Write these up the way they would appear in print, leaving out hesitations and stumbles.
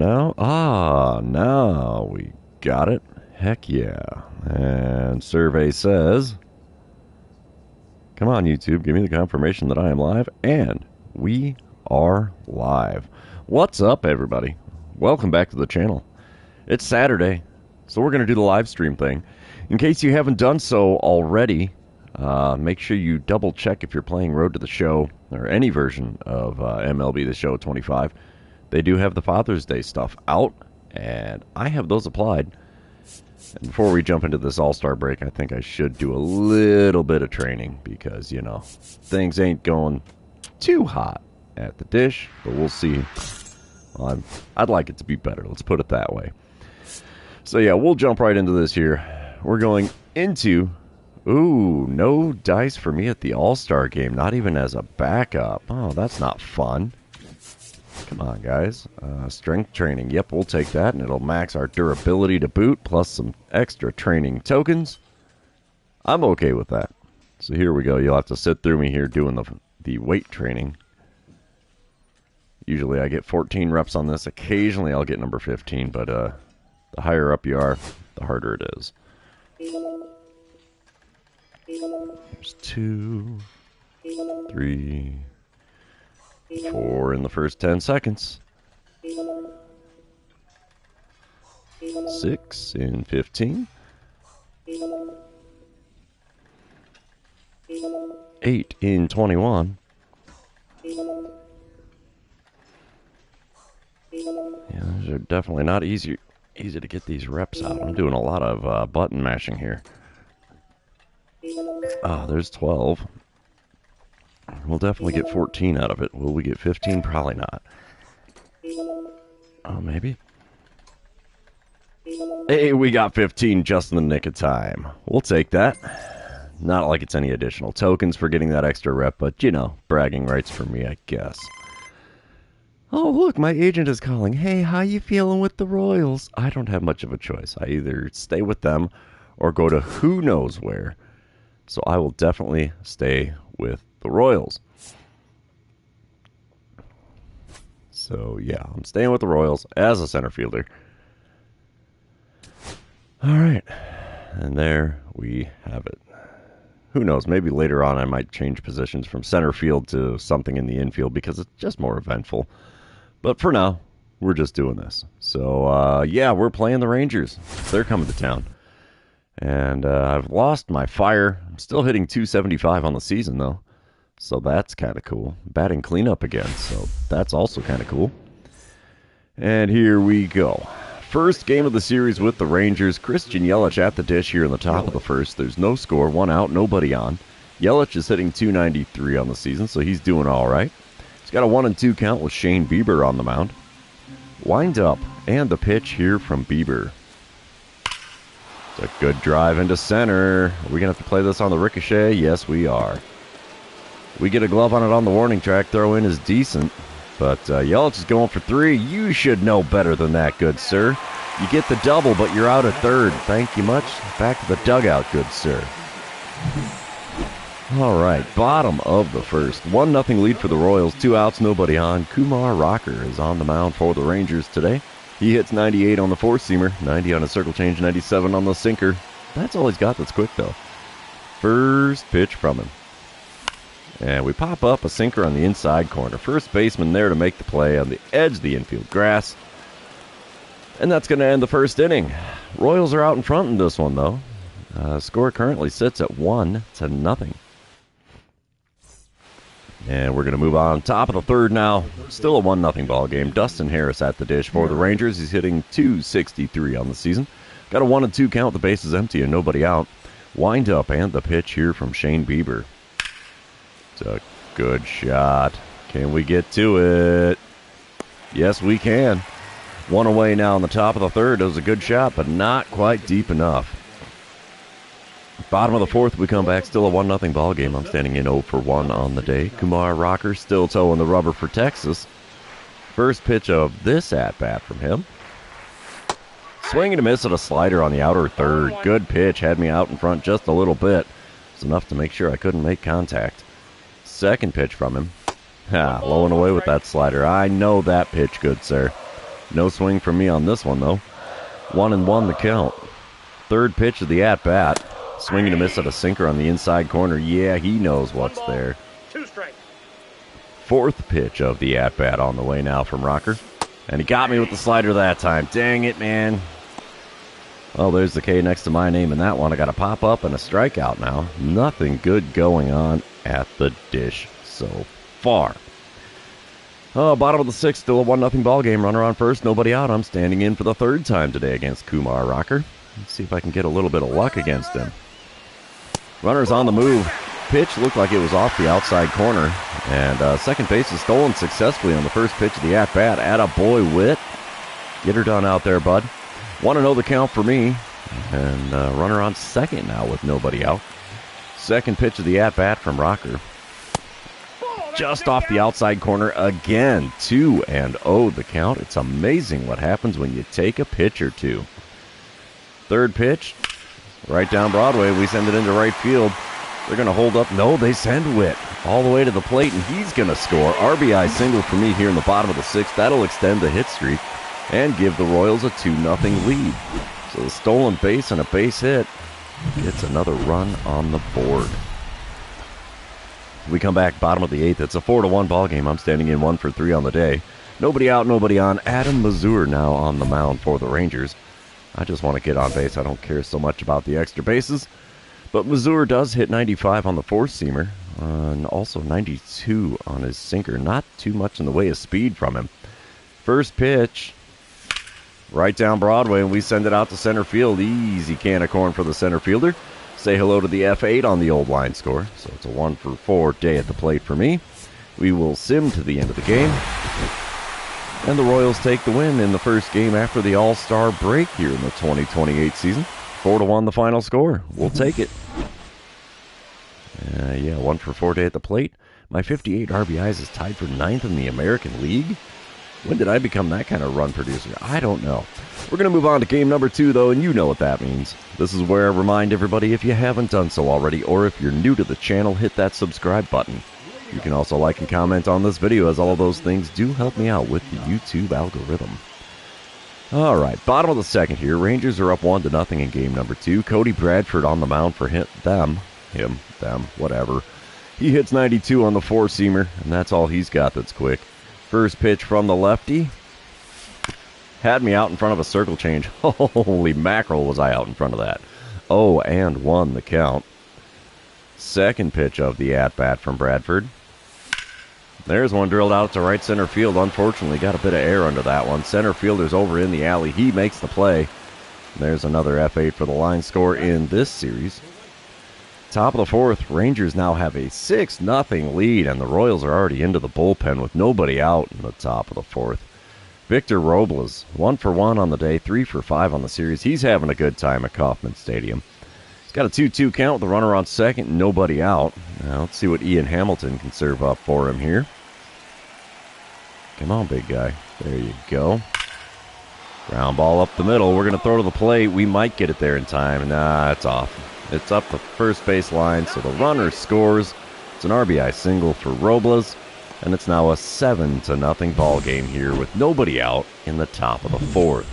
Now, now we got it. Heck yeah. And survey says, come on, YouTube, give me the confirmation that I am live. And we are live. What's up, everybody? Welcome back to the channel. It's Saturday, so we're going to do the live stream thing. In case you haven't done so already, make sure you double check if you're playing Road to the Show or any version of MLB The Show 25. They do have the Father's Day stuff out, and I have those applied. And before we jump into this All-Star break, I think I should do a little bit of training because, you know, things ain't going too hot at the dish, but we'll see. Well, I'd like it to be better. Let's put it that way. So, yeah, we'll jump right into this here. We're going into... Ooh, no dice for me at the All-Star game, not even as a backup. Oh, that's not fun. Come on, guys. Strength training. Yep, we'll take that, and it'll max our durability to boot, plus some extra training tokens. I'm okay with that. So here we go. You'll have to sit through me here doing the weight training. Usually I get 14 reps on this. Occasionally I'll get number 15, but the higher up you are, the harder it is. There's 2, 3... 4 in the first 10 seconds. 6 in 15. 8 in 21. Yeah, those are definitely not easy to get these reps out. I'm doing a lot of button mashing here. Ah, there's 12. We'll definitely get 14 out of it. Will we get 15? Probably not. Oh, maybe. Hey, we got 15 just in the nick of time. We'll take that. Not like it's any additional tokens for getting that extra rep, but, you know, bragging rights for me, I guess. Oh, look, my agent is calling. Hey, how you feeling with the Royals? I don't have much of a choice. I either stay with them or go to who knows where. So I will definitely stay with the Royals. So, yeah, I'm staying with the Royals as a center fielder. All right. And there we have it. Who knows? Maybe later on I might change positions from center field to something in the infield because it's just more eventful. But for now, we're just doing this. So, yeah, we're playing the Rangers. They're coming to town. And I've lost my fire. I'm still hitting 275 on the season, though. So that's kind of cool. Batting cleanup again, so that's also kind of cool. And here we go. First game of the series with the Rangers. Christian Yelich at the dish here in the top of the first. There's no score, 1 out, nobody on. Yelich is hitting 293 on the season, so he's doing all right. He's got a 1-2 count with Shane Bieber on the mound. Wind up, and the pitch here from Bieber. It's a good drive into center. Are we going to have to play this on the ricochet? Yes, we are. We get a glove on it on the warning track. Throw in is decent. But Yelich is going for 3. You should know better than that, good sir. You get the double, but you're out at third. Thank you much. Back to the dugout, good sir. All right, bottom of the first. 1-0 lead for the Royals. 2 outs, nobody on. Kumar Rocker is on the mound for the Rangers today. He hits 98 on the four-seamer, 90 on a circle change, 97 on the sinker. That's all he's got that's quick, though. First pitch from him. And we pop up a sinker on the inside corner. First baseman there to make the play on the edge of the infield grass. And that's going to end the first inning. Royals are out in front in this one, though. Score currently sits at 1-0. And we're going to move on. Top of the third now. Still a 1-0 ball game. Dustin Harris at the dish for the Rangers. He's hitting 263 on the season. Got a 1-2 count. The base is empty and nobody out. Wind up and the pitch here from Shane Bieber. It's a good shot. Can we get to it? Yes, we can. 1 away now in the top of the third. It was a good shot, but not quite deep enough. Bottom of the fourth, we come back. Still a 1-0 ball game. I'm standing in 0 for 1 on the day. Kumar Rocker still towing the rubber for Texas. First pitch of this at-bat from him. Swing and a miss at a slider on the outer third. Good pitch. Had me out in front just a little bit. It's enough to make sure I couldn't make contact. Second pitch from him. Low and away with that slider. I know that pitch, good sir. No swing from me on this one, though. 1-1 the count. Third pitch of the at-bat. Swing and a miss at a sinker on the inside corner. Yeah, he knows what's there. 2 strikes. Fourth pitch of the at-bat on the way now from Rocker. And he got me with the slider that time. Dang it, man. Well, there's the K next to my name in that one. I got a pop-up and a strikeout now. Nothing good going on at the dish so far. Oh, bottom of the sixth, still a 1-0 ball game. Runner on first, nobody out. I'm standing in for the third time today against Kumar Rocker. Let's see if I can get a little bit of luck against him. Runner's on the move. Pitch looked like it was off the outside corner. And second base is stolen successfully on the first pitch of the at-bat. Attaboy, Witt. Get her done out there, bud. 1-0 the count for me. And runner on second now with nobody out. Second pitch of the at-bat from Rocker. Just off the outside corner again. 2-0 the count. It's amazing what happens when you take a pitch or two. Third pitch. Right down Broadway. We send it into right field. They're going to hold up. No, they send Witt all the way to the plate, and he's going to score. RBI single for me here in the bottom of the sixth. That'll extend the hit streak and give the Royals a 2-0 lead. So the stolen base and a base hit gets another run on the board. We come back bottom of the eighth. It's a 4-1 ball game. I'm standing in 1 for 3 on the day. Nobody out, nobody on. Adam Mazur now on the mound for the Rangers. I just want to get on base. I don't care so much about the extra bases. But Mazur does hit 95 on the four-seamer, and also 92 on his sinker. Not too much in the way of speed from him. First pitch, right down Broadway, and we send it out to center field. Easy can of corn for the center fielder. Say hello to the F8 on the old line score. So it's a 1 for 4 day at the plate for me. We will sim to the end of the game. And the Royals take the win in the first game after the All-Star break here in the 2028 season. 4-1 the final score. We'll take it. Yeah, 1 for 4 day at the plate. My 58 RBIs is tied for 9th in the American League. When did I become that kind of run producer? I don't know. We're going to move on to game number 2, though, and you know what that means. This is where I remind everybody, if you haven't done so already, or if you're new to the channel, hit that subscribe button. You can also like and comment on this video, as all of those things do help me out with the YouTube algorithm. All right, bottom of the second here. Rangers are up 1-0 in game number 2. Cody Bradford on the mound for them, whatever. He hits 92 on the four-seamer, and that's all he's got that's quick. First pitch from the lefty. Had me out in front of a circle change. Holy mackerel, was I out in front of that. 0-1 the count. Second pitch of the at-bat from Bradford. There's one drilled out to right center field. Unfortunately, got a bit of air under that one. Center fielder's over in the alley. He makes the play. There's another F8 for the line score in this series. Top of the fourth, Rangers now have a 6-0 lead, and the Royals are already into the bullpen with nobody out in the top of the fourth. Victor Robles, 1 for 1 on the day, 3 for 5 on the series. He's having a good time at Kauffman Stadium. He's got a 2-2 count with the runner on second and nobody out. Now let's see what Ian Hamilton can serve up for him here. Come on, big guy. There you go. Ground ball up the middle. We're going to throw to the plate. We might get it there in time. Nah, it's off. It's up the first base line, so the runner scores. It's an RBI single for Robles, and it's now a 7-0 ball game here with nobody out in the top of the fourth.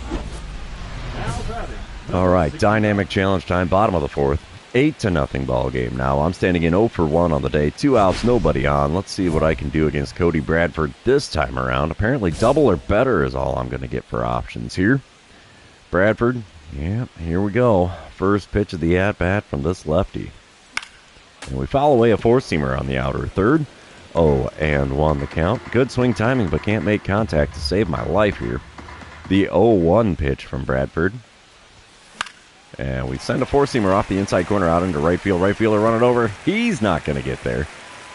All right, dynamic challenge time, bottom of the fourth. 8-0 ball game now. I'm standing in 0 for 1 on the day. 2 outs, nobody on. Let's see what I can do against Cody Bradford this time around. Apparently double or better is all I'm going to get for options here. Bradford, yeah, here we go. First pitch of the at-bat from this lefty. And we foul away a four-seamer on the outer third. 0-1 the count. Good swing timing, but can't make contact to save my life here. The 0-1 pitch from Bradford. And we send a four-seamer off the inside corner out into right field. Right fielder running over. He's not going to get there.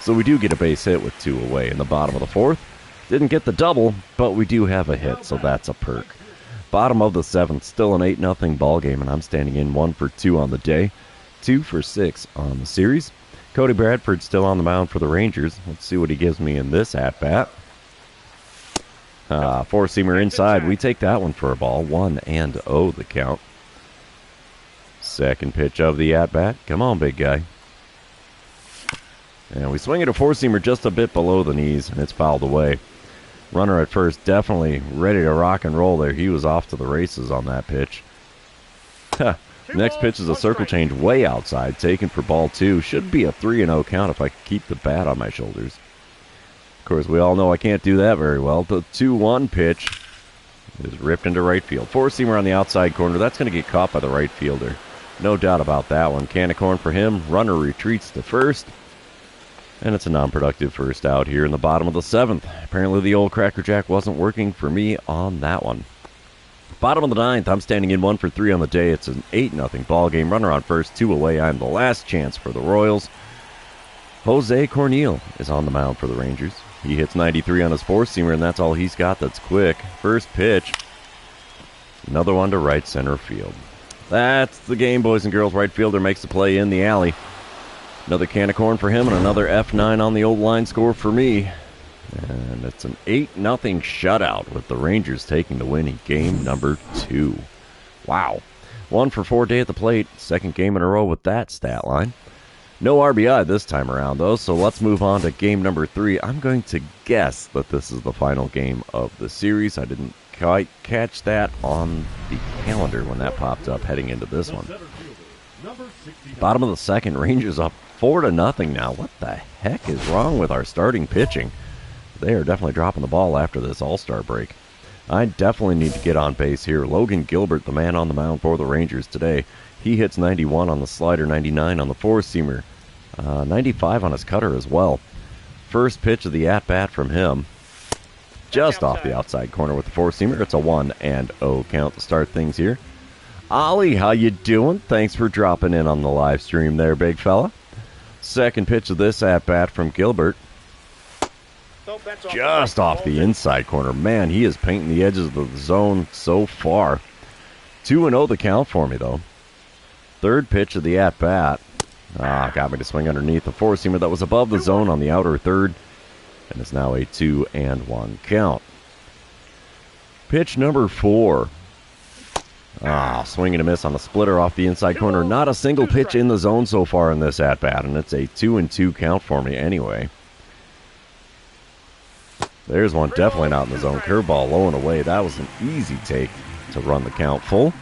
So we do get a base hit with 2 away in the bottom of the fourth. Didn't get the double, but we do have a hit, so that's a perk. Bottom of the seventh, still an 8-0 ball game, and I'm standing in 1 for 2 on the day, 2 for 6 on the series. Cody Bradford still on the mound for the Rangers. Let's see what he gives me in this at-bat. Four-seamer inside. We take that one for a ball. 1-0 the count. Second pitch of the at-bat. Come on, big guy. And we swing at a four-seamer just a bit below the knees, and it's fouled away. Runner at first, definitely ready to rock and roll there. He was off to the races on that pitch. Next pitch is a circle change way outside, taken for ball 2. Should be a 3-0 count if I could keep the bat on my shoulders. Of course, we all know I can't do that very well. The 2-1 pitch is ripped into right field. Four-seamer on the outside corner. That's going to get caught by the right fielder. No doubt about that one. Can of corn for him. Runner retreats to first. And it's a non-productive first out here in the bottom of the 7th. Apparently the old Cracker Jack wasn't working for me on that one. Bottom of the 9th, I'm standing in 1 for 3 on the day. It's an 8-0 ball game. Runner on first, 2 away. I'm the last chance for the Royals. Jose Cornel is on the mound for the Rangers. He hits 93 on his four-seamer, and that's all he's got that's quick. First pitch, another one to right center field. That's the game, boys and girls. Right fielder makes the play in the alley. Another can of corn for him and another F9 on the old line score for me. And it's an 8-0 shutout with the Rangers taking the win in game number 2. Wow. 1 for 4 day at the plate. Second game in a row with that stat line. No RBI this time around, though, so let's move on to game number 3. I'm going to guess that this is the final game of the series. I didn't quite catch that on the calendar when that popped up heading into this one. Bottom of the 2nd, Rangers up 4-0 now. What the heck is wrong with our starting pitching? They are definitely dropping the ball after this All-Star break. I definitely need to get on base here. Logan Gilbert, the man on the mound for the Rangers today. He hits 91 on the slider, 99 on the four-seamer, 95 on his cutter as well. First pitch of the at-bat from him. Just off the outside corner with the four-seamer. It's a 1-0 count to start things here. Ollie, how you doing? Thanks for dropping in on the live stream there, big fella. Second pitch of this at-bat from Gilbert. Just off the inside corner. Man, he is painting the edges of the zone so far. 2-0 the count for me, though. Third pitch of the at-bat. Got me to swing underneath the four-seamer that was above the zone on the outer third. And it's now a 2-1 count. Pitch number 4. Swing and a miss on a splitter off the inside corner. Not a single pitch in the zone so far in this at-bat, and it's a 2-2 count for me anyway. There's one definitely not in the zone. Curveball low and away. That was an easy take to run the count full.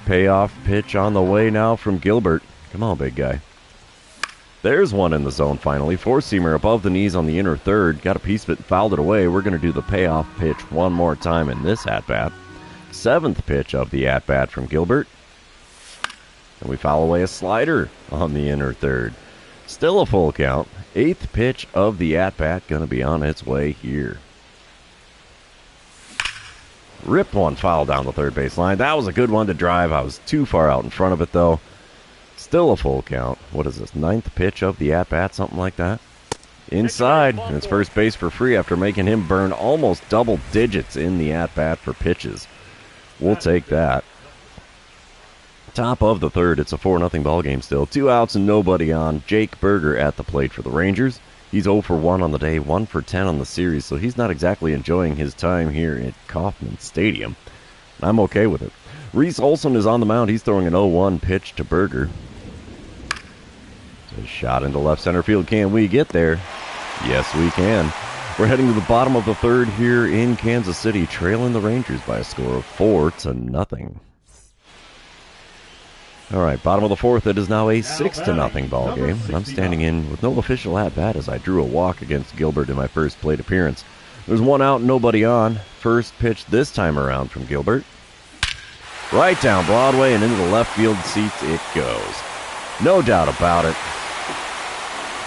Payoff pitch on the way now from Gilbert. Come on, big guy. There's one in the zone finally. Four-seamer above the knees on the inner third. Got a piece of it and fouled it away. We're going to do the payoff pitch one more time in this at-bat. 7th pitch of the at-bat from Gilbert. And we foul away a slider on the inner third. Still a full count. 8th pitch of the at-bat going to be on its way here. Ripped one foul down the third base line. That was a good one to drive. I was too far out in front of it, though. Still a full count. What is this, 9th pitch of the at-bat, something like that? Inside, and it's first base for free after making him burn almost double digits in the at-bat for pitches. We'll take that. Top of the third, it's a 4-0 ball game still. 2 outs and nobody on. Jake Berger at the plate for the Rangers. He's 0 for 1 on the day, 1 for 10 on the series, so he's not exactly enjoying his time here at Kauffman Stadium. I'm okay with it. Reese Olson is on the mound. He's throwing an 0-1 pitch to Berger. It's a shot into left center field. Can we get there? Yes, we can. We're heading to the bottom of the third here in Kansas City, trailing the Rangers by a score of 4-0. All right, bottom of the 4th, it is now a 6-0 ball game. I'm standing in with no official at-bat as I drew a walk against Gilbert in my first plate appearance. There's 1 out, nobody on. First pitch this time around from Gilbert. Right down Broadway and into the left field seats it goes. No doubt about it.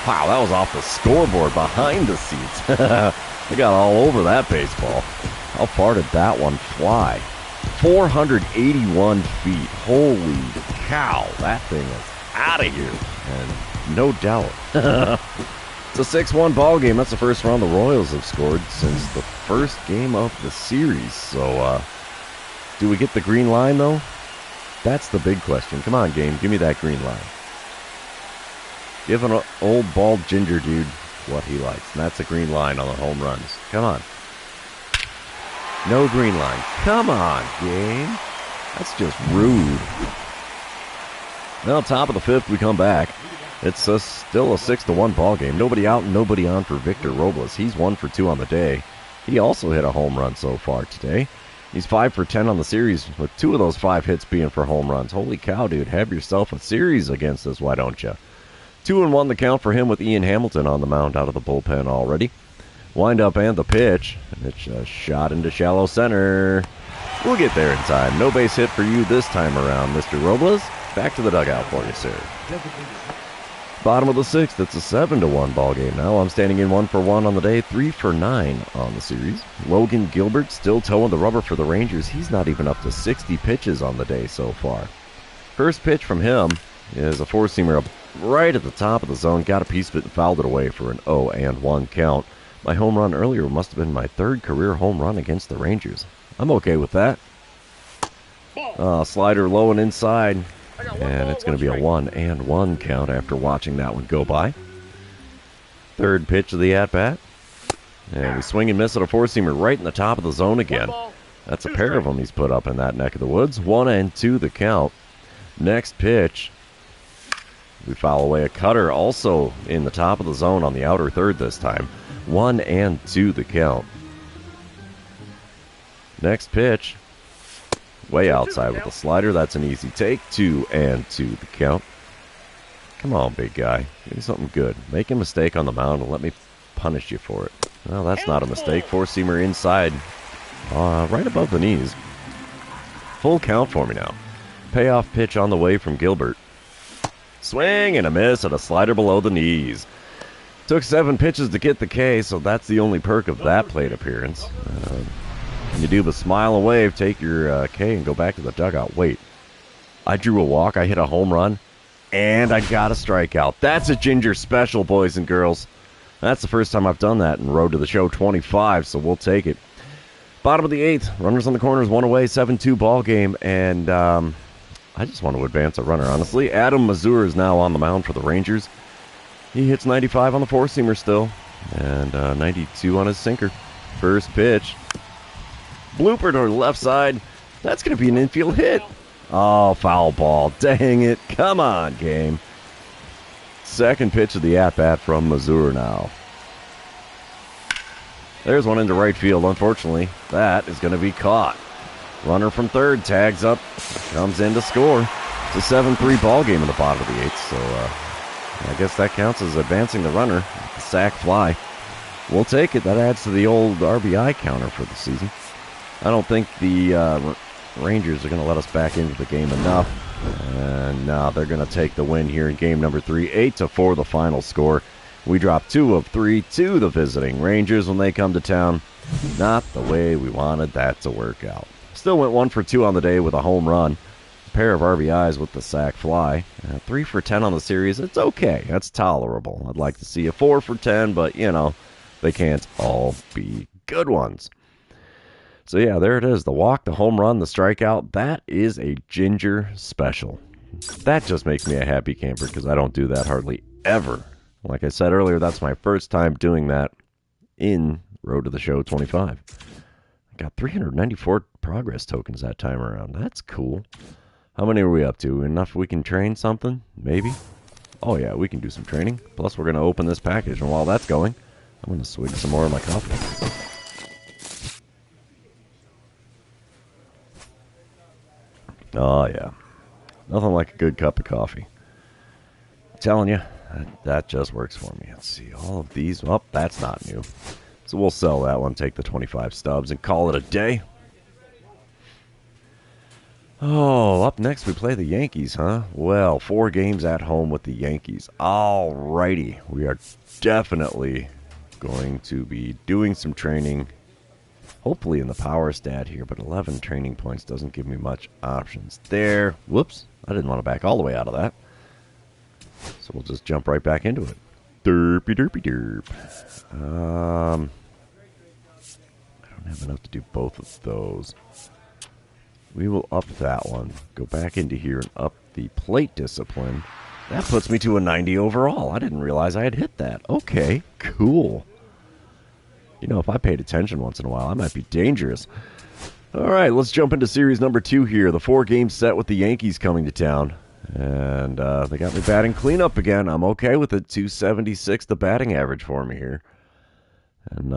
Wow, that was off the scoreboard behind the seats. They got all over that baseball. How far did that one fly? 481 feet. Holy cow. That thing is out of here. And no doubt. It's a 6-1 ball game. That's the first run the Royals have scored since the first game of the series. So, do we get the green line, though? That's the big question. Come on, game. Give me that green line. Give an old bald ginger dude what he likes. And that's a green line on the home runs. Come on. No green line. Come on, game. That's just rude. Well, top of the 5th, we come back. It's still a 6-1 ball game. Nobody out and nobody on for Victor Robles. He's 1 for 2 on the day. He also hit a home run so far today. He's 5 for 10 on the series, with 2 of those 5 hits being for home runs. Holy cow, dude. Have yourself a series against us, why don't you? 2-1 the count for him with Ian Hamilton on the mound out of the bullpen already. Wind up and the pitch. And it's a shot into shallow center. We'll get there in time. No base hit for you this time around, Mr. Robles. Back to the dugout for you, sir. Bottom of the 6th, it's a 7-1 ball game now. I'm standing in 1 for 1 on the day, 3 for 9 on the series. Logan Gilbert still towing the rubber for the Rangers. He's not even up to 60 pitches on the day so far. First pitch from him is a four-seamer up right at the top of the zone. Got a piece of it and fouled it away for an 0-1 count. My home run earlier must have been my 3rd career home run against the Rangers. I'm okay with that. Slider low and inside. And it's going to be a 1-1 count after watching that one go by. Third pitch of the at-bat. And we swing and miss at a four-seamer right in the top of the zone again. That's a pair of them he's put up in that neck of the woods. 1-2 the count. Next pitch. We foul away a cutter also in the top of the zone on the outer third this time. 1-2 the count. Next pitch. Way outside with the slider. That's an easy take. 2-2 the count. Come on, big guy. Give me something good. Make a mistake on the mound and let me punish you for it. Well, that's not a mistake. Four-seamer inside. Right above the knees. Full count for me now. Payoff pitch on the way from Gilbert. Swing and a miss at a slider below the knees. Took 7 pitches to get the K, so that's the only perk of that plate appearance. You do the smile and wave, take your K and go back to the dugout. Wait, I drew a walk, I hit a home run, and I got a strikeout. That's a Ginger special, boys and girls. That's the first time I've done that in Road to the Show 25, so we'll take it. Bottom of the 8th, runners on the corners, 1 away, 7-2 ball game, and I just want to advance a runner, honestly. Adam Mazur is now on the mound for the Rangers. He hits 95 on the four-seamer still, and 92 on his sinker. First pitch. Blooper to the left side. That's going to be an infield hit. Oh, foul ball. Dang it. Come on, game. Second pitch of the at-bat from Mazur now. There's one into right field. Unfortunately, that is going to be caught. Runner from third tags up. Comes in to score. It's a 7-3 ball game in the bottom of the 8th, so I guess that counts as advancing the runner. The sac fly. We'll take it. That adds to the old RBI counter for the season. I don't think the Rangers are going to let us back into the game enough. And now they're going to take the win here in game number 3. 8-4 the final score. We drop 2 of 3 to the visiting Rangers when they come to town. Not the way we wanted that to work out. Still went 1 for 2 on the day with a home run. A pair of RBIs with the sac fly. 3 for 10 on the series. It's okay. That's tolerable. I'd like to see a 4 for 10, but, you know, they can't all be good ones. So, yeah, there it is. The walk, the home run, the strikeout. That is a Ginger special. That just makes me a happy camper because I don't do that hardly ever. Like I said earlier, that's my first time doing that in Road to the Show 25. I got 394 progress tokens that time around. That's cool. How many are we up to? Enough we can train something? Maybe? Oh, yeah, we can do some training. Plus, we're going to open this package. And while that's going, I'm going to swig some more of my coffee. Oh, yeah. Nothing like a good cup of coffee. I'm telling you, that just works for me. Let's see, all of these. Oh, that's not new. So we'll sell that one, take the 25 stubs, and call it a day. Oh, up next we play the Yankees, huh? Well, 4 games at home with the Yankees. Alrighty. We are definitely going to be doing some training. Hopefully in the power stat here, but 11 training points doesn't give me much options there. Whoops, I didn't want to back all the way out of that. So we'll just jump right back into it. Derpy derpy derp. I don't have enough to do both of those. We will up that one. Go back into here and up the plate discipline. That puts me to a 90 overall. I didn't realize I had hit that. Okay, cool. You know, if I paid attention once in a while, I might be dangerous. All right, let's jump into series number 2 here. The 4-game set with the Yankees coming to town. And they got me batting cleanup again. I'm okay with it. 276, the batting average for me here. And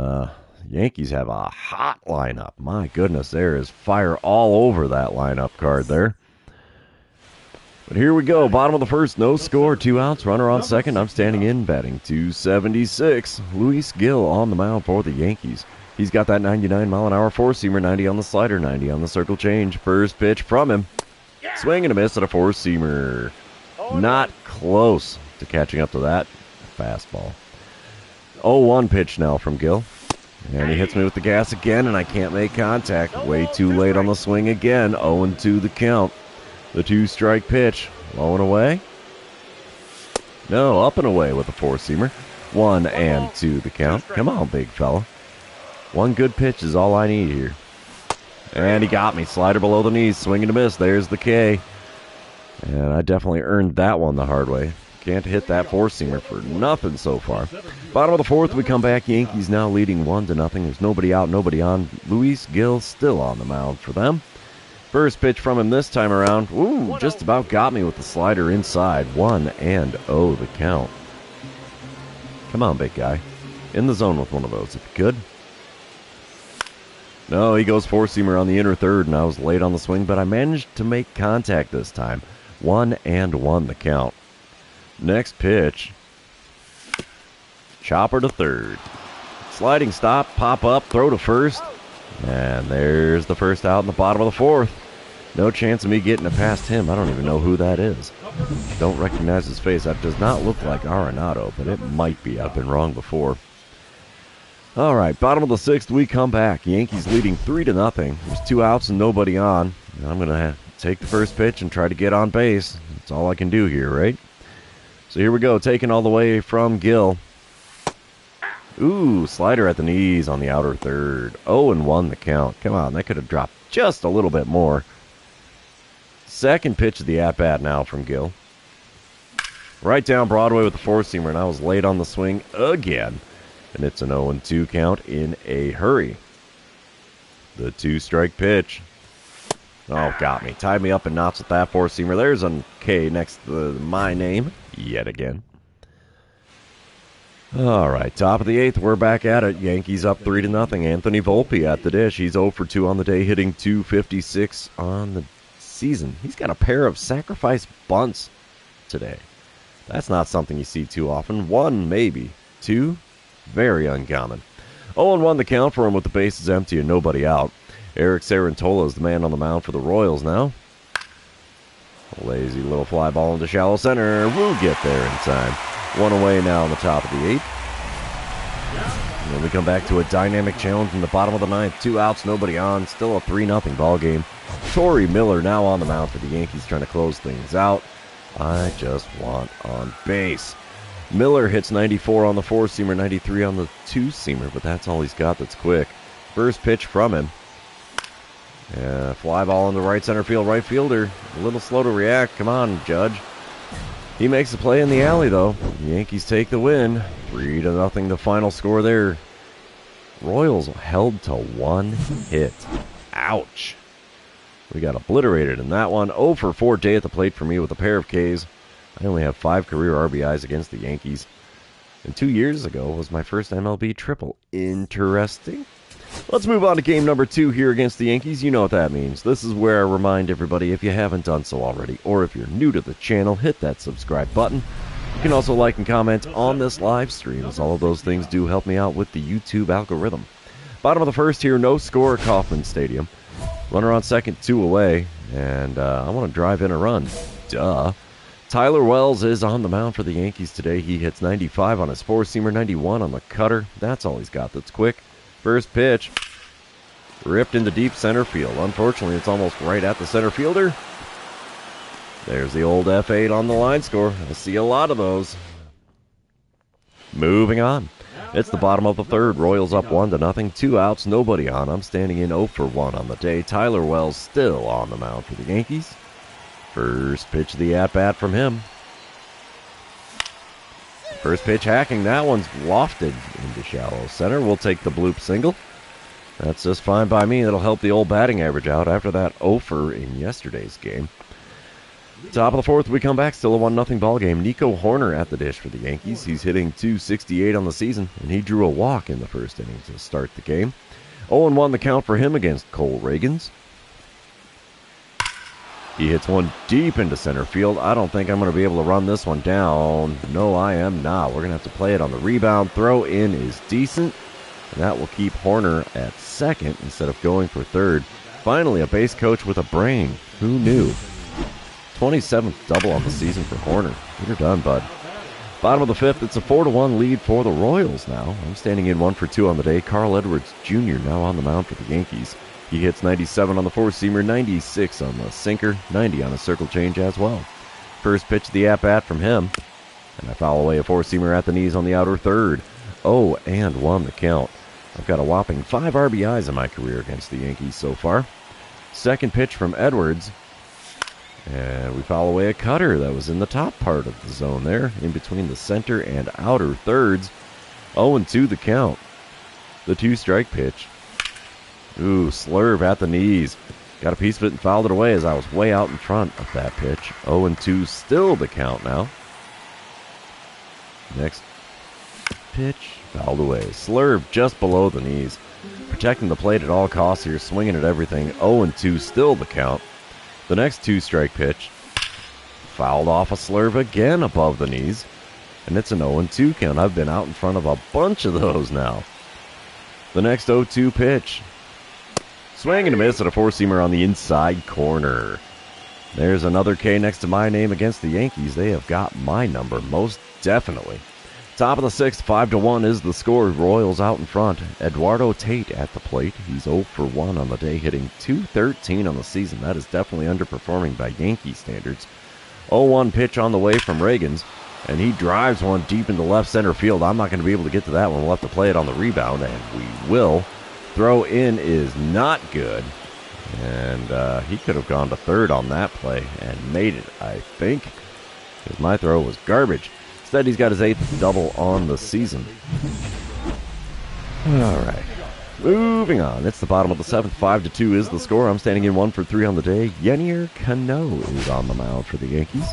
Yankees have a hot lineup. My goodness, there is fire all over that lineup card there. But here we go. Bottom of the first, no score, 2 outs, runner on second. I'm standing in, batting .276. Luis Gil on the mound for the Yankees. He's got that 99-mile-an-hour four-seamer, 90 on the slider, 90 on the circle change. First pitch from him. Swing and a miss at a four-seamer. Not close to catching up to that fastball. 0-1 pitch now from Gil. And he hits me with the gas again, and I can't make contact. Way too late on the swing again. 0-2 the count. The 2-strike pitch. Low and away. No, up and away with the four-seamer. 1-2 the count. Come on, big fella. One good pitch is all I need here. And he got me. Slider below the knees. Swing and a miss. There's the K. And I definitely earned that one the hard way. Can't hit that four-seamer for nothing so far. Bottom of the fourth, we come back. Yankees now leading 1-0. There's nobody out, nobody on. Luis Gil still on the mound for them. First pitch from him this time around. Ooh, just about got me with the slider inside. 1-0 the count. Come on, big guy. In the zone with one of those if you could. No, he goes four-seamer on the inner third, and I was late on the swing, but I managed to make contact this time. 1-1 the count. Next pitch. Chopper to third. Sliding stop, pop up, throw to first. And there's the first out in the bottom of the fourth. No chance of me getting it past him. I don't even know who that is. Don't recognize his face. That does not look like Arenado, but it might be. I've been wrong before. All right, bottom of the sixth, we come back. Yankees leading 3-0. There's 2 outs and nobody on. And I'm going to take the first pitch and try to get on base. That's all I can do here, right? So here we go, taken all the way from Gil. Ooh, slider at the knees on the outer third. 0-1 the count. Come on, that could have dropped just a little bit more. Second pitch of the at-bat now from Gil. Right down Broadway with the four-seamer, and I was late on the swing again. And it's an 0-2 count in a hurry. The 2-strike pitch. Oh, got me. Tied me up in knots with that four-seamer. There's a K next to my name yet again. All right, top of the eighth, we're back at it. Yankees up 3-0. Anthony Volpe at the dish. He's 0 for 2 on the day, hitting .256 on the season. He's got a pair of sacrifice bunts today. That's not something you see too often. 1, maybe. 2, very uncommon. 0-1 the count for him with the bases empty and nobody out. Eric Sarantola is the man on the mound for the Royals now. A lazy little fly ball into shallow center. We'll get there in time. 1 away now on the top of the eighth. And then we come back to a dynamic challenge in the bottom of the ninth. 2 outs, nobody on. Still a 3-0 ball game. Torrey Miller now on the mound for the Yankees, trying to close things out. I just want on base. Miller hits 94 on the four-seamer, 93 on the two-seamer, but that's all he's got that's quick. First pitch from him. Yeah, fly ball into right center field. Right fielder, a little slow to react. Come on, Judge. He makes the play in the alley, though. The Yankees take the win. 3-0 the final score there. Royals held to 1 hit. Ouch. We got obliterated in that one. 0 for 4 day at the plate for me with a pair of Ks. I only have 5 career RBIs against the Yankees. And 2 years ago was my first MLB triple. Interesting. Let's move on to game number 2 here against the Yankees. You know what that means. This is where I remind everybody, if you haven't done so already, or if you're new to the channel, hit that subscribe button. You can also like and comment on this live stream, as all of those things do help me out with the YouTube algorithm. Bottom of the first here, no score at Kauffman Stadium. Runner on second, 2 away, and I want to drive in a run. Duh. Tyler Wells is on the mound for the Yankees today. He hits 95 on his four-seamer, 91 on the cutter. That's all he's got that's quick. First pitch, ripped into deep center field. Unfortunately, it's almost right at the center fielder. There's the old F8 on the line score. I see a lot of those. Moving on. It's the bottom of the third. Royals up 1-0. 2 outs, nobody on. I'm standing in 0 for 1 on the day. Tyler Wells still on the mound for the Yankees. First pitch of the at-bat from him. First pitch hacking. That one's lofted into shallow center. We'll take the bloop single. That's just fine by me. That'll help the old batting average out after that 0-fer in yesterday's game. Top of the fourth, we come back. Still a 1-0 ball game. Nico Horner at the dish for the Yankees. He's hitting .268 on the season, and he drew a walk in the first inning to start the game. 0-1 the count for him against Cole Reagans. He hits one deep into center field. I don't think I'm going to be able to run this one down. No, I am not. We're going to have to play it on the rebound. Throw in is decent, and that will keep Horner at second instead of going for third. Finally, a base coach with a brain. Who knew? 27th double on the season for Horner. You're done, bud. Bottom of the fifth, it's a 4-1 lead for the Royals now. I'm standing in 1 for 2 on the day. Carl Edwards Jr. now on the mound for the Yankees. He hits 97 on the four-seamer, 96 on the sinker, 90 on a circle change as well. First pitch of the at-bat from him. And I foul away a four-seamer at the knees on the outer third. 0-1 the count. I've got a whopping 5 RBIs in my career against the Yankees so far. Second pitch from Edwards. And we foul away a cutter that was in the top part of the zone there, in between the center and outer thirds. 0-2 the count. The 2-strike pitch. Ooh, slurve at the knees. Got a piece of it and fouled it away as I was way out in front of that pitch. 0-2 still the count now. Next pitch, fouled away. Slurve just below the knees. Protecting the plate at all costs here, swinging at everything. 0-2 still the count. The next 2-strike pitch, fouled off a slurve again above the knees, and it's an 0-2 count. I've been out in front of a bunch of those now. The next 0-2 pitch, swing and a miss at a four-seamer on the inside corner. There's another K next to my name against the Yankees. They have got my number, most definitely. Top of the sixth, 5-1 is the score. Royals out in front. Eduardo Tate at the plate. He's 0 for 1 on the day, hitting .213 on the season. That is definitely underperforming by Yankee standards. 0-1 pitch on the way from Reagans, and he drives one deep into left center field. I'm not going to be able to get to that one. We'll have to play it on the rebound, and we will. Throw in is not good, and he could have gone to third on that play and made it, I think, because my throw was garbage. Instead, he's got his 8th double on the season. All right. Moving on. It's the bottom of the seventh. 5-2 is the score. I'm standing in 1 for 3 on the day. Yennier Cano is on the mound for the Yankees.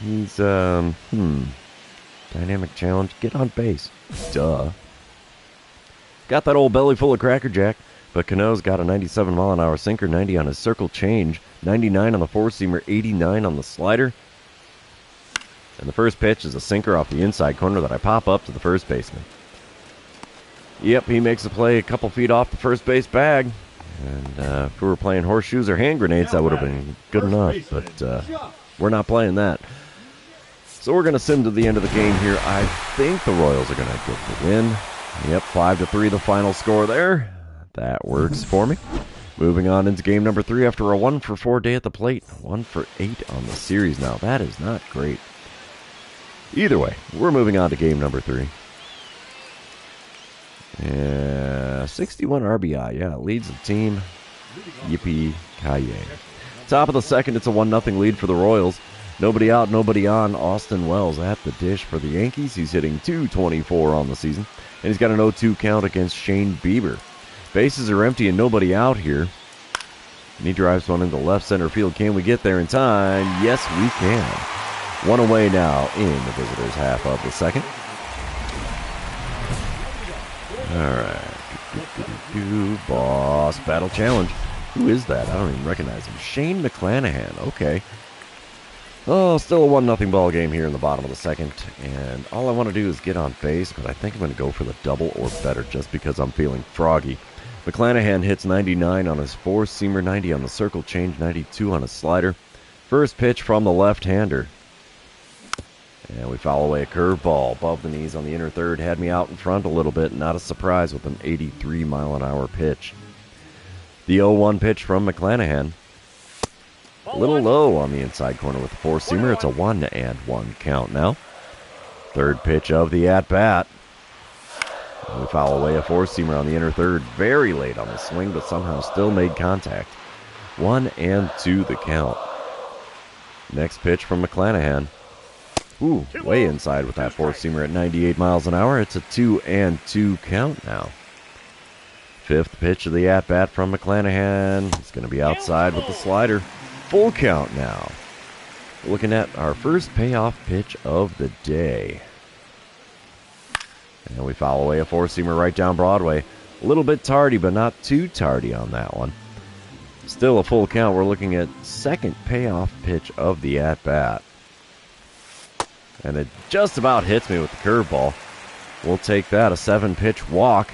He's, dynamic challenge. Get on base. Duh. Got that old belly full of Cracker Jack, but Cano's got a 97-mile-an-hour sinker, 90 on his circle change, 99 on the four-seamer, 89 on the slider. And the first pitch is a sinker off the inside corner that I pop up to the first baseman. Yep, he makes a play a couple feet off the first base bag. And if we were playing horseshoes or hand grenades, that would have been good enough. But we're not playing that. So we're going to sim to the end of the game here. I think the Royals are going to get the win. Yep, 5-3 the final score there. That works for me. Moving on into game number 3 after a 1 for 4 day at the plate. 1 for 8 on the series now. That is not great. Either way, we're moving on to game number 3. 61 RBI, yeah, leads the team. Yippee-ki-yay. Top of the second, it's a 1-0 lead for the Royals. Nobody out, nobody on. Austin Wells at the dish for the Yankees. He's hitting .224 on the season, and he's got an 0-2 count against Shane Bieber. Bases are empty and nobody out here. And he drives one into left center field. Can we get there in time? Yes, we can. One away now in the visitors' half of the second. All right. Boss battle challenge. Who is that? I don't even recognize him. Shane McClanahan. Okay. Oh, still a 1-0 ball game here in the bottom of the second. And all I want to do is get on base, but I think I'm going to go for the double or better just because I'm feeling froggy. McClanahan hits 99 on his four-seamer, 90 on the circle change, 92 on his slider. First pitch from the left-hander. And we foul away a curveball above the knees on the inner third. Had me out in front a little bit. Not a surprise with an 83-mile-an-hour pitch. The 0-1 pitch from McClanahan. A little low on the inside corner with the four-seamer. It's a 1-1 count now. Third pitch of the at-bat. We foul away a four-seamer on the inner third. Very late on the swing, but somehow still made contact. 1-2 the count. Next pitch from McClanahan. Ooh, way inside with that four-seamer at 98 miles an hour. It's a 2-2 count now. Fifth pitch of the at-bat from McClanahan. He's going to be outside with the slider. full count now. Looking at our first payoff pitch of the day. And we foul away a four-seamer right down Broadway. A little bit tardy, but not too tardy on that one. Still a full count. We're looking at second payoff pitch of the at-bat. And it just about hits me with the curveball. We'll take that, a 7-pitch walk.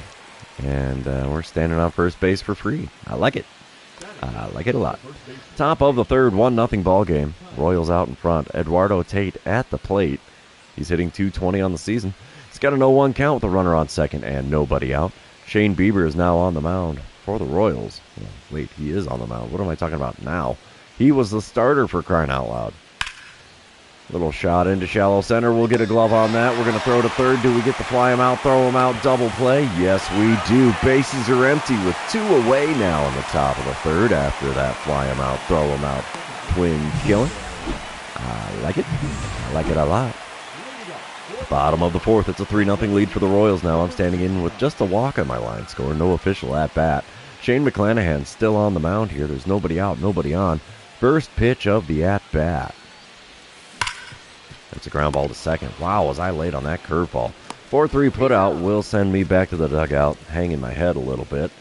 And we're standing on first base for free. I like it. I like it a lot. Top of the third, 1-0 ball game. Royals out in front. Eduardo Tate at the plate. He's hitting .220 on the season. He's got an 0-1 count with a runner on second and nobody out. Shane Bieber is now on the mound for the Royals. Well, wait, he is on the mound. What am I talking about now? He was the starter, for crying out loud. Little shot into shallow center. We'll get a glove on that. We're going to throw to third. Do we get the fly him out, throw him out, double play? Yes, we do. Bases are empty with 2 away now in the top of the third after that fly him out, throw him out, twin killing. I like it. I like it a lot. Bottom of the fourth. It's a 3-0 lead for the Royals now. I'm standing in with just a walk on my line score. No official at-bat. Shane McClanahan still on the mound here. There's nobody out, nobody on. First pitch of the at-bat. That's a ground ball to second. Wow, was I late on that curveball. 4-3 put out will send me back to the dugout, hanging my head a little bit.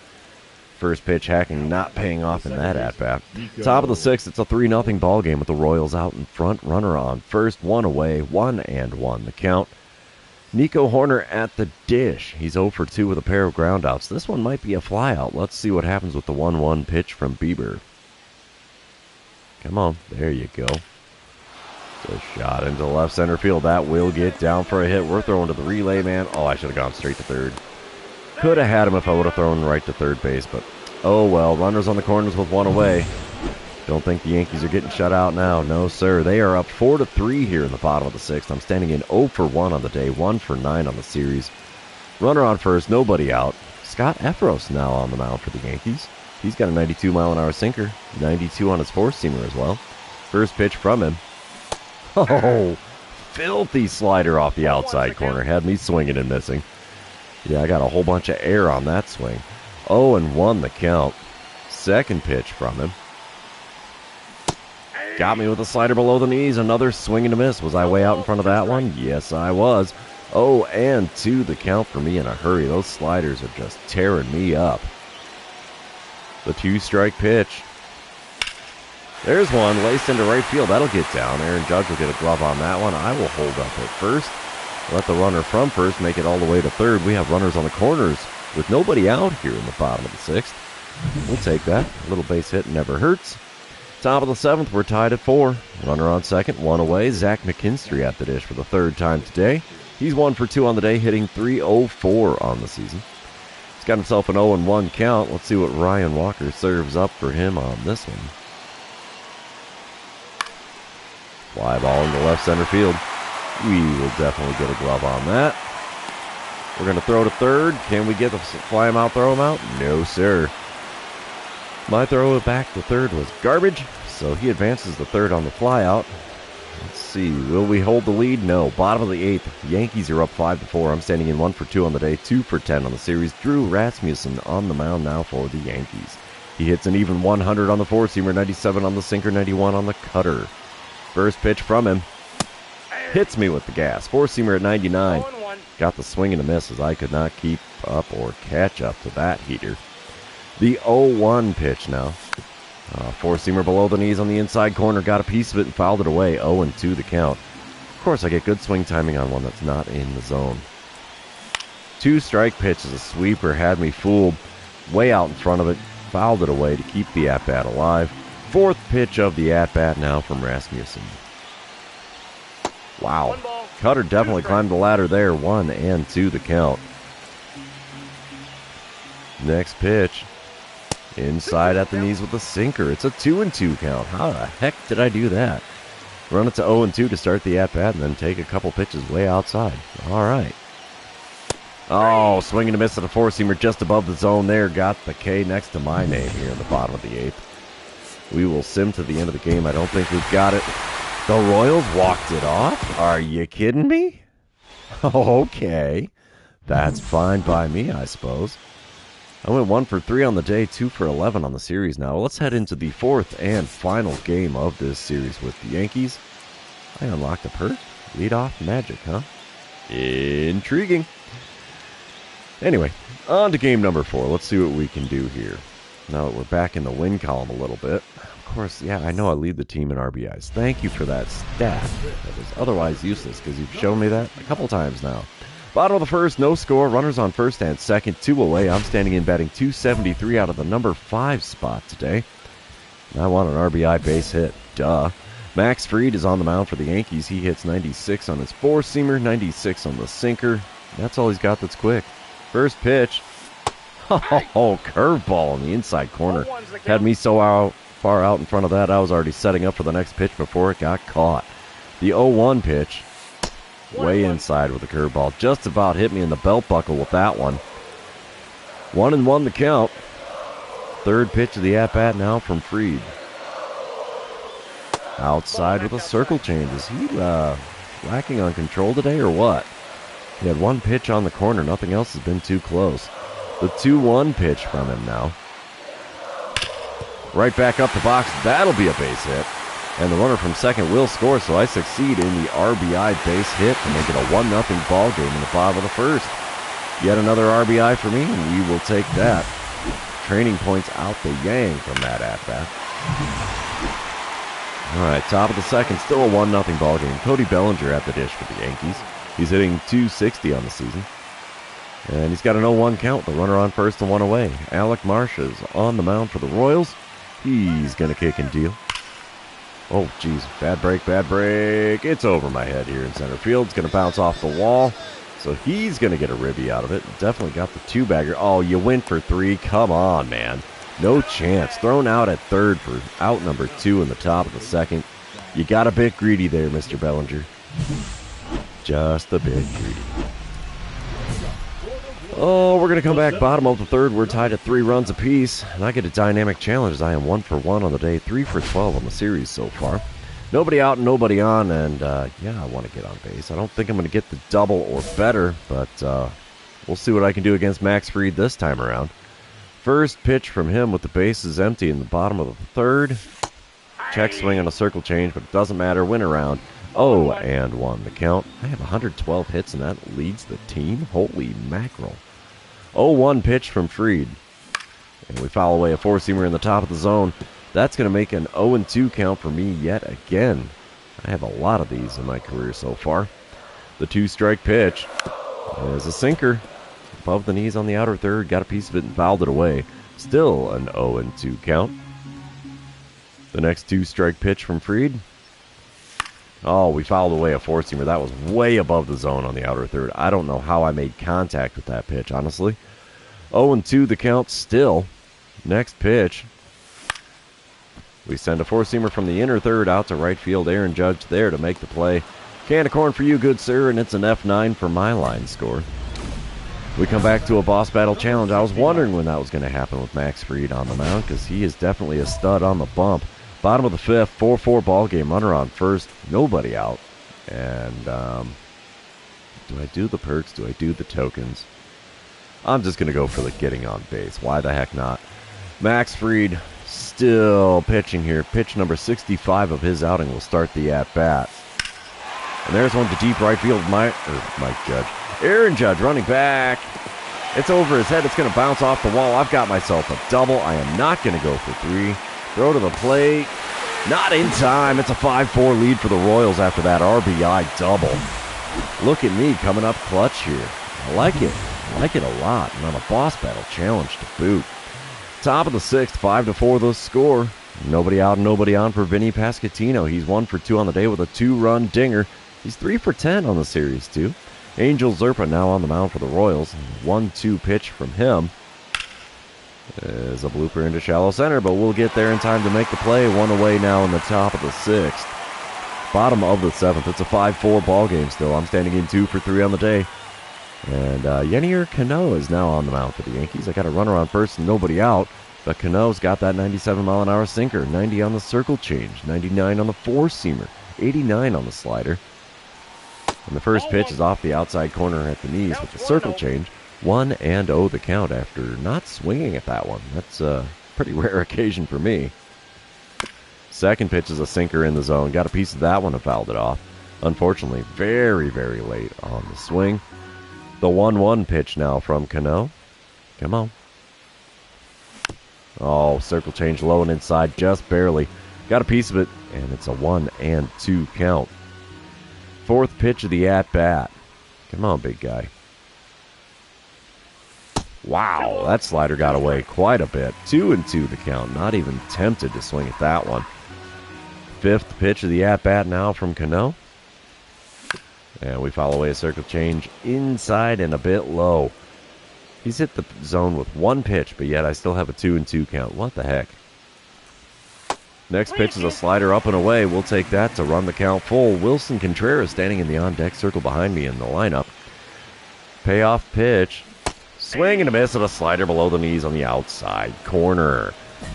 First pitch hacking not paying off in that at-bat. Top of the sixth, it's a 3-0 ball game with the Royals out in front. Runner on first, 1 away, 1-1 the count. Nico Horner at the dish. He's 0 for 2 with a pair of groundouts. This one might be a flyout. Let's see what happens with the 1-1 pitch from Bieber. Come on, there you go. It's a shot into left center field. That will get down for a hit. We're throwing to the relay man. Oh, I should have gone straight to third. Could have had him if I would have thrown right to third base, but oh well. Runners on the corners with 1 away. Don't think the Yankees are getting shut out now. No, sir. They are up 4-3 here in the bottom of the sixth. I'm standing in 0 for 1 on the day, 1 for 9 on the series. Runner on first, nobody out. Scott Efros now on the mound for the Yankees. He's got a 92-mile-an-hour sinker, 92 on his four-seamer as well. First pitch from him. Oh, filthy slider off the outside corner. Had me swinging and missing. Yeah, I got a whole bunch of air on that swing. 0-1 the count. Second pitch from him. Got me with a slider below the knees. Another swing and a miss. Was I way out in front of that one? Yes, I was. 0-2 the count for me in a hurry. Those sliders are just tearing me up. The 2-strike pitch. There's one laced into right field. That'll get down. Aaron Judge will get a glove on that one. I will hold up at first. Let the runner from first make it all the way to third. We have runners on the corners with nobody out here in the bottom of the sixth. We'll take that. A little base hit never hurts. Top of the seventh, we're tied at 4. Runner on second, 1 away. Zach McKinstry at the dish for the third time today. He's 1 for 2 on the day, hitting .304 on the season. He's got himself an 0-1 count. Let's see what Ryan Walker serves up for him on this one. Fly ball into left center field. We will definitely get a glove on that. We're going to throw to third. Can we get the fly him out, throw him out? No, sir. My throw back to third was garbage, so he advances to third on the fly out. Let's see. Will we hold the lead? No. Bottom of the eighth. Yankees are up 5-4. I'm standing in 1 for 2 on the day, 2 for 10 on the series. Drew Rasmussen on the mound now for the Yankees. He hits an even 100 on the four-seamer, 97 on the sinker, 91 on the cutter. First pitch from him. Hits me with the gas. Four-seamer at 99. Got the swing and a miss as I could not keep up or catch up to that heater. The 0-1 pitch now. Four-seamer below the knees on the inside corner. Got a piece of it and fouled it away. 0-2 the count. Of course, I get good swing timing on one that's not in the zone. 2-strike pitch is a sweeper. Had me fooled. Way out in front of it. Fouled it away to keep the at-bat alive. Fourth pitch of the at-bat now from Rasmussen. Wow. Cutter definitely climbed the ladder there. 1-2 the count. Next pitch. Inside at the knees with a sinker. It's a 2-2 count. How the heck did I do that? Run it to 0-2 to start the at-bat and then take a couple pitches way outside. All right. Oh, swinging a miss at a four-seamer just above the zone there. Got the K next to my name here in the bottom of the eighth. We will sim to the end of the game. I don't think we've got it. The Royals walked it off? Are you kidding me? Okay. That's fine by me, I suppose. I went 1 for 3 on the day, 2 for 11 on the series now. Let's head into the fourth and final game of this series with the Yankees. I unlocked a perk. Leadoff magic, huh? Intriguing. Anyway, on to game number 4. Let's see what we can do here. Now that we're back in the win column a little bit. Of course, yeah, I know I lead the team in RBIs. Thank you for that stat. That was otherwise useless because you've shown me that a couple times now. Bottom of the first, no score. Runners on first and second, 2 away. I'm standing in batting 273 out of the number 5 spot today. I want an RBI base hit. Duh. Max Fried is on the mound for the Yankees. He hits 96 on his four-seamer, 96 on the sinker. That's all he's got that's quick. First pitch. Oh, curveball in the inside corner. Had me so far out in front of that, I was already setting up for the next pitch before it got caught. The 0-1 pitch. Way inside with the curveball. Just about hit me in the belt buckle with that one. 1-1 the count. Third pitch of the at-bat now from Fried. Outside with a circle change. Is he lacking on control today or what? He had one pitch on the corner. Nothing else has been too close. The 2-1 pitch from him now. Right back up the box. That'll be a base hit. And the runner from second will score, so I succeed in the RBI base hit to make it a 1-0 ball game in the bottom of the first. Yet another RBI for me, and we will take that. Training points out the yang from that at-bat. All right, top of the second, still a 1-0 ball game. Cody Bellinger at the dish for the Yankees. He's hitting .260 on the season. And he's got an 0-1 count, the runner on first and 1 away. Alec Marsh is on the mound for the Royals. He's going to kick and deal. Oh, geez, bad break, bad break. It's over my head here in center field. It's going to bounce off the wall. So he's going to get a ribby out of it. Definitely got the 2-bagger. Oh, you went for 3. Come on, man. No chance. Thrown out at third for out number 2 in the top of the second. You got a bit greedy there, Mr. Bellinger. Just a bit greedy. Oh, we're going to come back bottom of the third. We're tied at 3 runs apiece. And I get a dynamic challenge as I am 1 for 1 on the day, 3 for 12 on the series so far. Nobody out and nobody on, and yeah, I want to get on base. I don't think I'm going to get the double or better, but we'll see what I can do against Max Fried this time around. First pitch from him with the bases empty in the bottom of the third. Check swing on a circle change, but it doesn't matter. Win around. 0-1 the count. I have 112 hits, and that leads the team. Holy mackerel. 0-1 pitch from Fried. And we foul away a four-seamer in the top of the zone. That's going to make an 0-2 count for me yet again. I have a lot of these in my career so far. The 2-strike pitch is a sinker. Above the knees on the outer third. Got a piece of it and fouled it away. Still an 0-2 count. The next 2-strike pitch from Fried. Oh, we fouled away a four-seamer. That was way above the zone on the outer third. I don't know how I made contact with that pitch, honestly. 0-2 the count still. Next pitch. We send a four-seamer from the inner third out to right field. Aaron Judge there to make the play. Can of corn for you, good sir, and it's an F9 for my line score. We come back to a boss battle challenge. I was wondering when that was going to happen with Max Fried on the mound because he is definitely a stud on the bump. Bottom of the fifth, 4-4 ball game. Runner on first, nobody out. And do I do the perks? Do I do the tokens? I'm just going to go for the getting on base. Why the heck not? Max Fried still pitching here. Pitch number 65 of his outing will start the at-bat. And there's one to deep right field. Mike Judge. Aaron Judge running back. It's over his head. It's going to bounce off the wall. I've got myself a double. I am not going to go for 3. Throw to the plate. Not in time. It's a 5-4 lead for the Royals after that RBI double. Look at me coming up clutch here. I like it. I like it a lot. And on a boss battle challenge to boot. Top of the sixth, 5-4 the score. Nobody out and nobody on for Vinny Pasquantino. He's 1 for 2 on the day with a 2-run dinger. He's 3 for 10 on the series, too. Angel Zerpa now on the mound for the Royals. 1-2 pitch from him. Is a blooper into shallow center, but we'll get there in time to make the play. 1 away now in the top of the sixth. Bottom of the seventh. It's a 5-4 ball game still. I'm standing in 2 for 3 on the day. And Yenier Cano is now on the mound for the Yankees. I got a runner on first and nobody out, but Cano's got that 97-mile-an-hour sinker. 90 on the circle change, 99 on the four-seamer, 89 on the slider. And the first pitch is off the outside corner at the knees with the circle change. 1-0 the count after not swinging at that one. That's a pretty rare occasion for me. Second pitch is a sinker in the zone. Got a piece of that one and fouled it off. Unfortunately, very, very late on the swing. The 1-1 pitch now from Cano. Come on. Oh, circle change low and inside, just barely. Got a piece of it, and it's a 1-2 count. Fourth pitch of the at-bat. Come on, big guy. Wow, that slider got away quite a bit. 2-2 the count. Not even tempted to swing at that one. Fifth pitch of the at-bat now from Cano. And we foul away a circle change inside and a bit low. He's hit the zone with one pitch, but yet I still have a 2-2 count. What the heck? Next pitch is a slider up and away. We'll take that to run the count full. Wilson Contreras standing in the on-deck circle behind me in the lineup. Payoff pitch. Swing and a miss at a slider below the knees on the outside corner.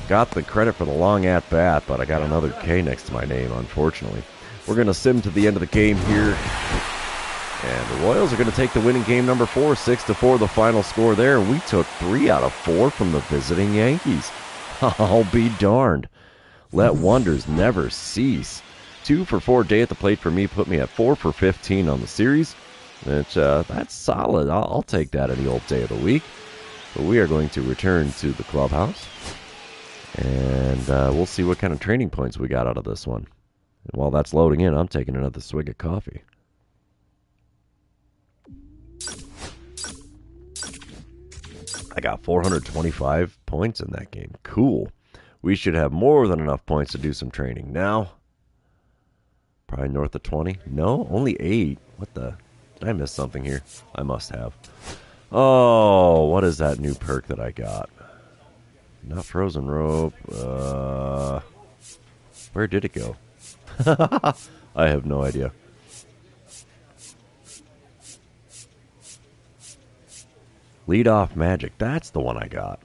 Got the credit for the long at-bat, but I got another K next to my name, unfortunately. We're going to sim to the end of the game here. And the Royals are going to take the winning game number 4, 6-4, the final score there. We took 3 out of 4 from the visiting Yankees. I'll be darned. Let wonders never cease. 2 for 4 day at the plate for me put me at 4 for 15 on the series. Which, that's solid. I'll take that any old day of the week. But we are going to return to the clubhouse. And we'll see what kind of training points we got out of this one. And while that's loading in, I'm taking another swig of coffee. I got 425 points in that game. Cool. We should have more than enough points to do some training. Now, probably north of 20. No, only 8. What the? Did I miss something here? I must have. Oh, what is that new perk that I got? Not frozen rope. Where did it go? I have no idea. Lead off magic. That's the one I got.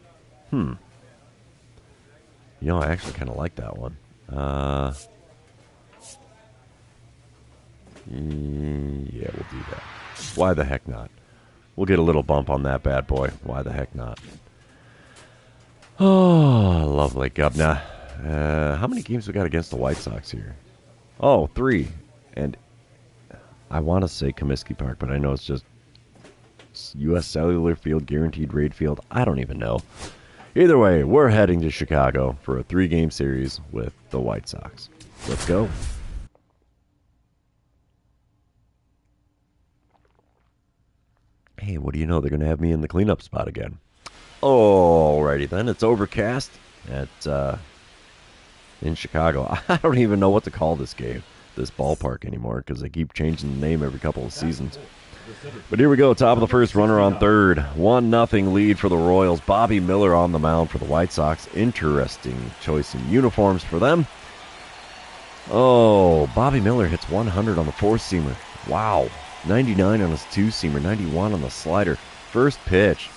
You know, I actually kind of like that one. Yeah, we'll do that. Why the heck not? We'll get a little bump on that bad boy. Why the heck not? Oh, lovely governor. How many games we got against the White Sox here? Oh, 3. And I want to say Comiskey Park, but I know it's just U.S. Cellular Field, Guaranteed Rate Field. I don't even know. Either way, we're heading to Chicago for a 3-game series with the White Sox. Let's go. Hey, what do you know? They're going to have me in the cleanup spot again. Alrighty then. It's overcast in Chicago. I don't even know what to call this game, this ballpark anymore, because they keep changing the name every couple of seasons. But here we go, top of the first, runner on third. 1-0 lead for the Royals. Bobby Miller on the mound for the White Sox. Interesting choice in uniforms for them. Oh, Bobby Miller hits 100 on the 4-seamer. Wow. 99 on his 2-seamer, 91 on the slider. First pitch.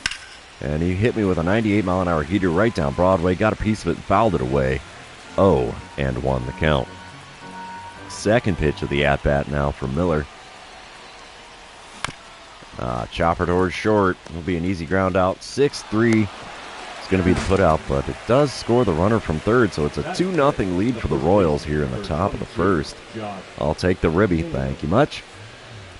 And he hit me with a 98-mile-an-hour heater right down Broadway. Got a piece of it and fouled it away. 0-1 the count. Second pitch of the at-bat now for Miller. Chopper towards short. It'll be an easy ground out. 6-3. It's going to be the putout, but it does score the runner from third, so it's a 2-0 lead for the Royals here in the top of the first. I'll take the ribby. Thank you much.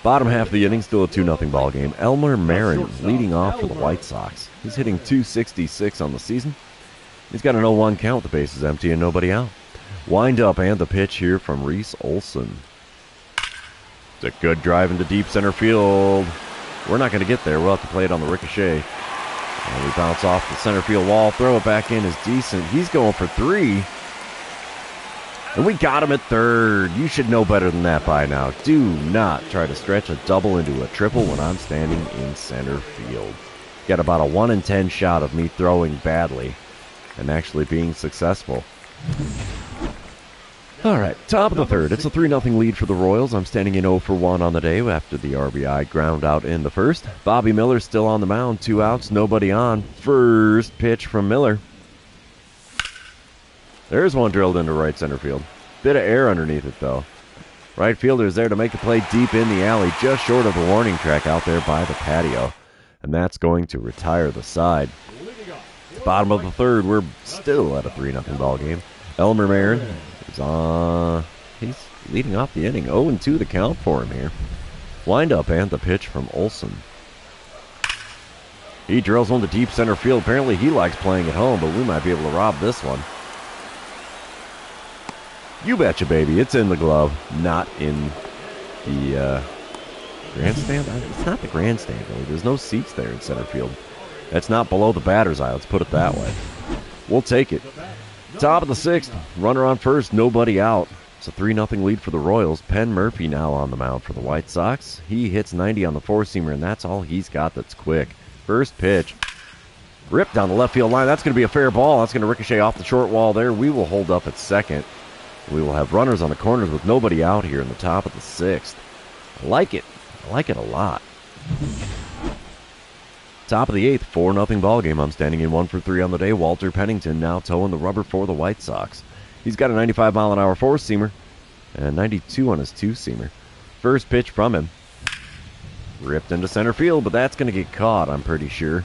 Bottom half of the inning, still a 2-0 ball game. Elmer Marin leading off for the White Sox. He's hitting .266 on the season. He's got an 0-1 count with the bases empty and nobody out. Wind up and the pitch here from Reese Olson. It's a good drive into deep center field. We're not going to get there. We'll have to play it on the ricochet. And we bounce off the center field wall. Throw it back in is decent. He's going for 3. And we got him at third. You should know better than that by now. Do not try to stretch a double into a triple when I'm standing in center field. Got about a 1 in 10 shot of me throwing badly and actually being successful. All right, top of the third. It's a 3-0 lead for the Royals. I'm standing in 0 for 1 on the day after the RBI ground out in the first. Bobby Miller still on the mound. 2 outs, nobody on. First pitch from Miller. There's one drilled into right center field. Bit of air underneath it, though. Right fielder is there to make the play deep in the alley, just short of the warning track out there by the patio. and that's going to retire the side. Bottom of the third, we're still at a 3-0 ball game. Elmer Marin is on. He's leading off the inning. 0-2 the count for him here. Wind up and the pitch from Olson. He drills one to deep center field. Apparently he likes playing at home, but we might be able to rob this one. You betcha, baby. It's in the glove, not in the grandstand. It's not the grandstand, really. There's no seats there in center field. That's not below the batter's eye. Let's put it that way. We'll take it. Top of the sixth. Runner on first. Nobody out. It's a 3-0 lead for the Royals. Penn Murphy now on the mound for the White Sox. He hits 90 on the four-seamer, and that's all he's got that's quick. First pitch. Ripped down the left field line. That's going to be a fair ball. That's going to ricochet off the short wall there. We will hold up at second. We will have runners on the corners with nobody out here in the top of the sixth. I like it. I like it a lot. Top of the eighth, 4-0 ball game. I'm standing in 1 for 3 on the day. Walter Pennington now towing the rubber for the White Sox. He's got a 95-mile-an-hour four-seamer and 92 on his two-seamer. First pitch from him. Ripped into center field, but that's going to get caught, I'm pretty sure.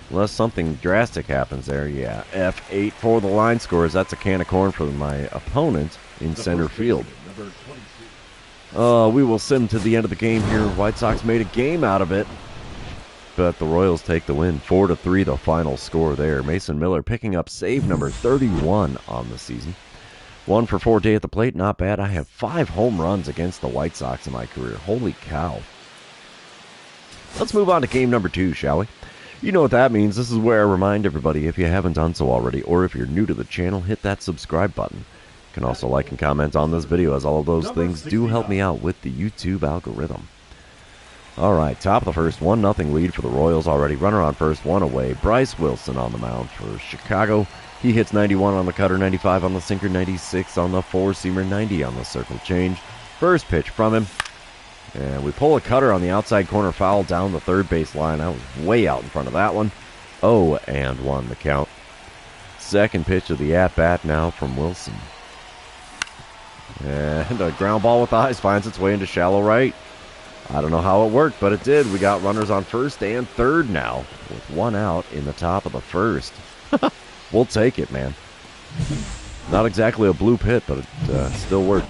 Unless something drastic happens there. Yeah, F8 for the line scores. That's a can of corn for my opponent in center field. We will sim to the end of the game here. White Sox made a game out of it, but the Royals take the win. 4-3 the final score there. Mason Miller picking up save number 31 on the season. 1 for 4 day at the plate, not bad. I have 5 home runs against the White Sox in my career. Holy cow. Let's move on to game number 2, shall we? You know what that means. This is where I remind everybody, if you haven't done so already, or if you're new to the channel, hit that subscribe button. You can also like and comment on this video, as all of those things do help me out with the YouTube algorithm. Alright, top of the first, 1-0 lead for the Royals already. Runner on first, 1 away. Bryce Wilson on the mound for Chicago. He hits 91 on the cutter, 95 on the sinker, 96 on the four-seamer, 90 on the circle change. First pitch from him. And we pull a cutter on the outside corner foul down the third base line. I was way out in front of that one. 0-1 the count. Second pitch of the at-bat now from Wilson. And a ground ball with the eyes finds its way into shallow right. I don't know how it worked, but it did. We got runners on first and third now, with 1 out in the top of the first. We'll take it, man. Not exactly a blue pit, but it still worked.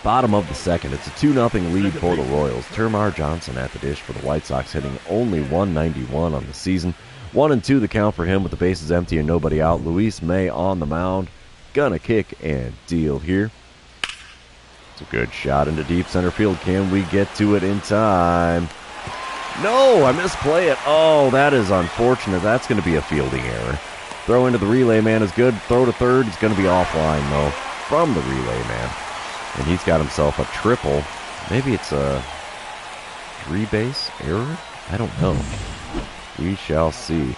Bottom of the second, it's a 2-0 lead for the Royals. Termar Johnson at the dish for the White Sox, hitting only 191 on the season. 1-2 the count for him with the bases empty and nobody out. Luis May on the mound. Gonna kick and deal here. It's a good shot into deep center field. Can we get to it in time? No, I misplay it. Oh, that is unfortunate. That's going to be a fielding error. Throw into the relay man is good. Throw to third. It's going to be offline, though, from the relay man. And he's got himself a triple. Maybe it's a 3-base error? I don't know. We shall see.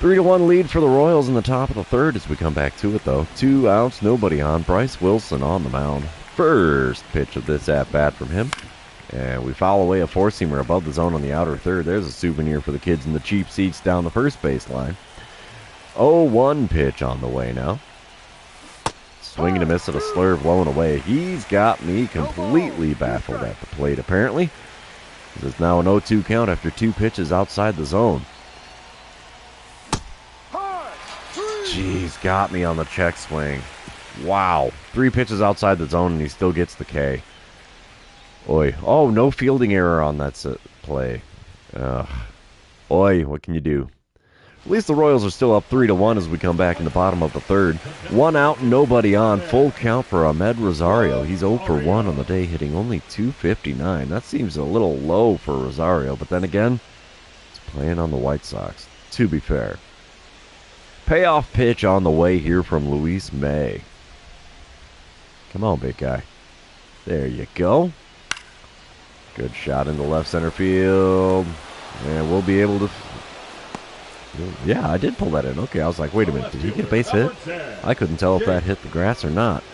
3-1 lead for the Royals in the top of the third as we come back to it, though. 2 outs, nobody on. Bryce Wilson on the mound. First pitch of this at-bat from him. And we foul away a four-seamer above the zone on the outer third. There's a souvenir for the kids in the cheap seats down the first base line. 0-1 pitch on the way now. Swing and a miss at a slurve, low and away. He's got me completely baffled at the plate, apparently. It's now an 0-2 count after 2 pitches outside the zone. Jeez, got me on the check swing. Wow. 3 pitches outside the zone and he still gets the K. Oi. Oh, no fielding error on that play. Oi, what can you do? At least the Royals are still up 3-1 as we come back in the bottom of the third. 1 out, nobody on. Full count for Ahmed Rosario. He's 0 for 1 on the day, hitting only .259. That seems a little low for Rosario, but then again, he's playing on the White Sox, to be fair. Payoff pitch on the way here from Luis May. Come on, big guy. There you go. Good shot into left center field. And we'll be able to... Yeah, I did pull that in. Okay, I was like, wait a minute. Did he get a base hit? I couldn't tell if that hit the grass or not.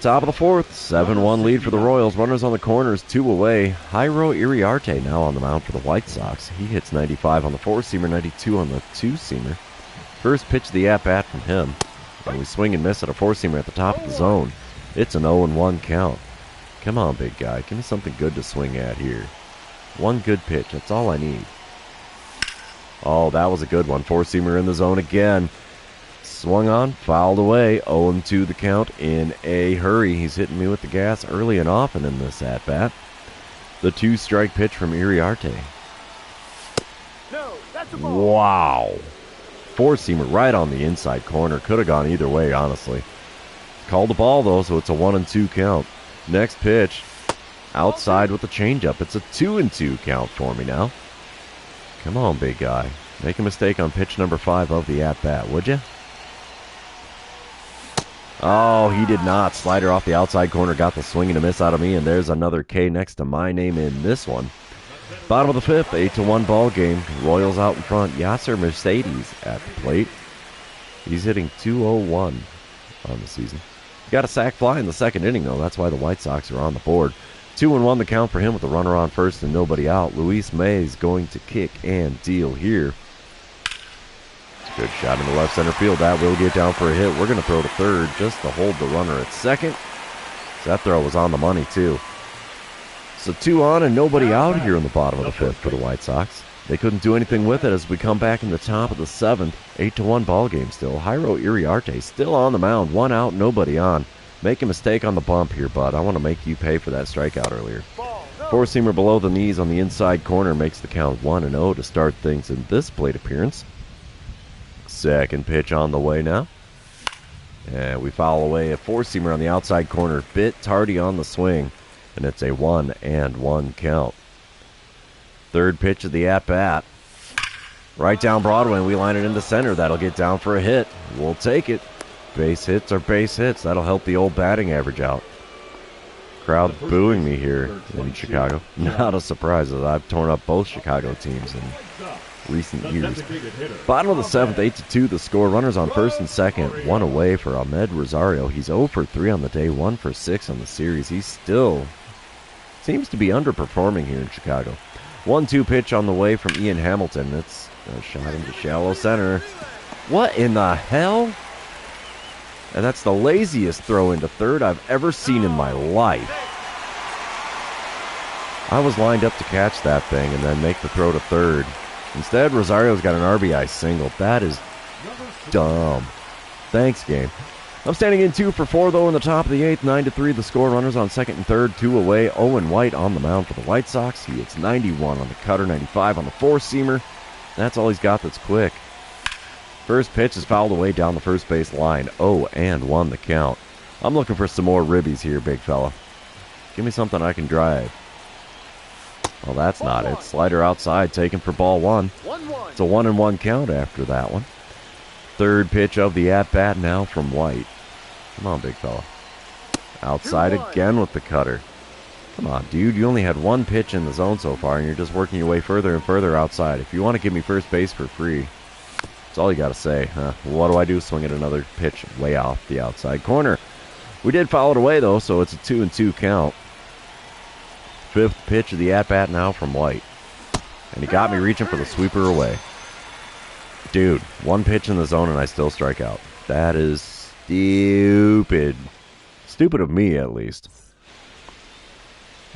Top of the fourth. 7-1 lead for the Royals. Runners on the corners, 2 away. Jairo Iriarte now on the mound for the White Sox. He hits 95 on the four-seamer, 92 on the two-seamer. First pitch of the at-bat from him. And we swing and miss at a four-seamer at the top of the zone. It's an 0-1 count. Come on, big guy. Give me something good to swing at here. One good pitch. That's all I need. Oh, that was a good one. Four-seamer in the zone again. Swung on, fouled away. 0-2 the count in a hurry. He's hitting me with the gas early and often in this at-bat. The 2-strike pitch from Iriarte. No, that's a ball. Wow. Four-seamer right on the inside corner. Could have gone either way, honestly. Called the ball, though, so it's a 1-2 count. Next pitch, outside with the changeup. It's a 2-2 count for me now. Come on, big guy. Make a mistake on pitch number 5 of the at-bat, would you? Oh, he did not. Slider off the outside corner, got the swing and a miss out of me, and there's another K next to my name in this one. Bottom of the 5th, 8-1 ball game. Royals out in front. Yasser Mercedes at the plate. He's hitting .201 on the season. He got a sac fly in the second inning, though. That's why the White Sox are on the board. 2-1 the count for him with a runner on first and nobody out. Luis May's going to kick and deal here. It's a good shot in the left center field. That will get down for a hit. We're going to throw to third just to hold the runner at second. That throw was on the money, too. So 2 on and nobody out here in the bottom of the 5th for the White Sox. They couldn't do anything with it as we come back in the top of the 7th. 8-1 ball game still. Jairo Iriarte still on the mound. 1 out, nobody on. Make a mistake on the bump here, bud. I want to make you pay for that strikeout earlier. Four-seamer below the knees on the inside corner makes the count 1-0 to start things in this plate appearance. Second pitch on the way now. And we foul away a four-seamer on the outside corner. Bit tardy on the swing. And it's a 1-1 count. Third pitch of the at-bat. Right down Broadway, and we line it into center. That'll get down for a hit. We'll take it. Base hits are base hits. That'll help the old batting average out. Crowd booing me here in Chicago. Not a surprise, as I've torn up both Chicago teams in recent years. Bottom of the 7th, 8-2 the score. Runners on first and second. 1 away for Ahmed Rosario. He's 0 for 3 on the day, 1 for 6 on the series. He still seems to be underperforming here in Chicago. 1-2 pitch on the way from Ian Hamilton. It's a shot into shallow center. What in the hell? And that's the laziest throw into third I've ever seen in my life. I was lined up to catch that thing and then make the throw to third. Instead, Rosario's got an RBI single. That is dumb. Thanks, game. I'm standing in 2 for 4, though, in the top of the 8th. 9-3 the score. Runners on second and third. 2 away. Owen White on the mound for the White Sox. He hits 91 on the cutter, 95 on the four-seamer. That's all he's got that's quick. First pitch is fouled away down the first base line. 0-1 the count. I'm looking for some more ribbies here, big fella. Give me something I can drive. Well, that's not it. Slider outside, taken for ball 1. It's a 1-1 count after that one. Third pitch of the at-bat now from White. Come on, big fella. Outside again with the cutter. Come on, dude. You only had 1 pitch in the zone so far, and you're just working your way further and further outside. If you want to give me first base for free, that's all you got to say. What do I do? Swing at another pitch way off the outside corner. We did foul it away, though, so it's a 2-2 count. 5th pitch of the at-bat now from White. And he got me reaching for the sweeper away. Dude, 1 pitch in the zone and I still strike out. That is stupid. Stupid of me, at least.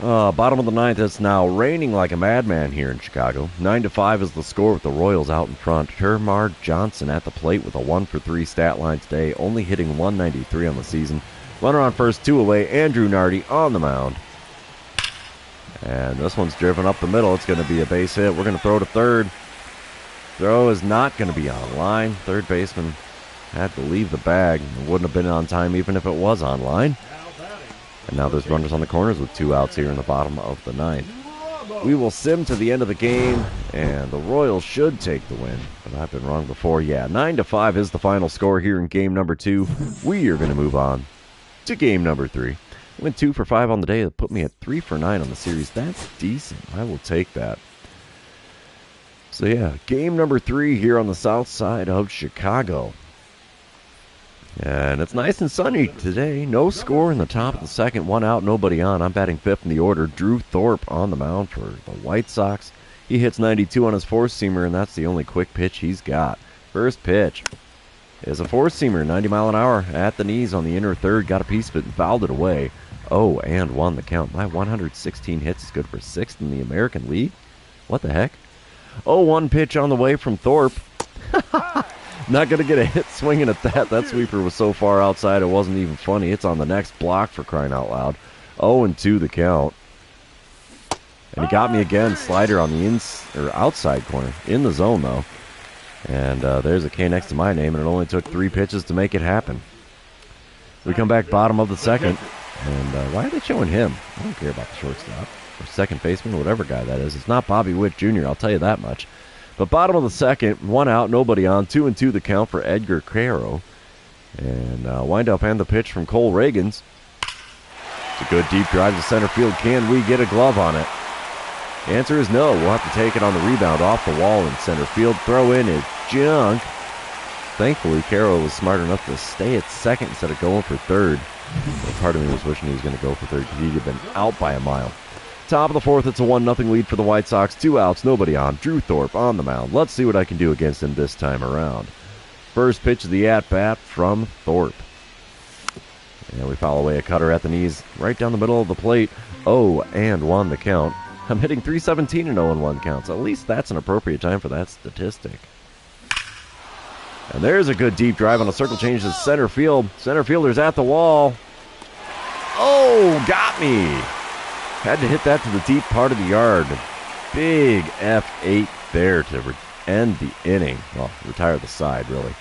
Bottom of the 9th, it's now raining like a madman here in Chicago. 9-5 is the score with the Royals out in front. Termarr Johnson at the plate with a 1 for 3 stat line today, only hitting 193 on the season. Runner on first, 2 away. Andrew Nardi on the mound. And this one's driven up the middle. It's going to be a base hit. We're going to throw to third. Throw is not going to be on line. Third baseman had to leave the bag. It wouldn't have been on time even if it was on line. And now there's runners on the corners with 2 outs here in the bottom of the 9th. We will sim to the end of the game, and the Royals should take the win. But I've been wrong before. Yeah, 9-5 is the final score here in game number 2. We are going to move on to game number 3. I went 2 for 5 on the day. That put me at 3 for 9 on the series. That's decent. I will take that. So yeah, game number 3 here on the south side of Chicago. And it's nice and sunny today. No score in the top of the 2nd. 1 out, nobody on. I'm batting 5th in the order. Drew Thorpe on the mound for the White Sox. He hits 92 on his four-seamer, and that's the only quick pitch he's got. First pitch is a four-seamer, 90 mile an hour at the knees on the inner third. Got a piece of it and fouled it away. Oh, and 1 the count. My 116 hits is good for 6th in the American League. What the heck? Oh, 1 pitch on the way from Thorpe. Not going to get a hit swinging at that. That sweeper was so far outside it wasn't even funny. It's on the next block for crying out loud. 0-2 the count. And he got me again. Slider on the outside corner. In the zone, though. And there's a K next to my name, and it only took 3 pitches to make it happen. We come back bottom of the second. And why are they showing him? I don't care about the shortstop. Or second baseman, whatever guy that is. It's not Bobby Witt Jr., I'll tell you that much. But bottom of the second, 1 out, nobody on. 2-2 the count for Edgar Caro. And wind up and the pitch from Cole Reagans. It's a good deep drive to center field. Can we get a glove on it? The answer is no. We'll have to take it on the rebound off the wall in center field. Throw in is junk. Thankfully, Caro was smart enough to stay at second instead of going for third. But part of me was wishing he was going to go for third because he'd have been out by a mile. Top of the fourth, it's a 1-0 lead for the White Sox. 2 outs, nobody on. Drew Thorpe on the mound. Let's see what I can do against him this time around. First pitch of the at-bat from Thorpe. And we foul away a cutter at the knees right down the middle of the plate. 0-1 the count. I'm hitting .317 and 0-1 counts. At least that's an appropriate time for that statistic. And there's a good deep drive on a circle change to center field. Center fielder's at the wall. Oh, got me. Had to hit that to the deep part of the yard. Big F8 there to end the inning. Well, retire the side, really.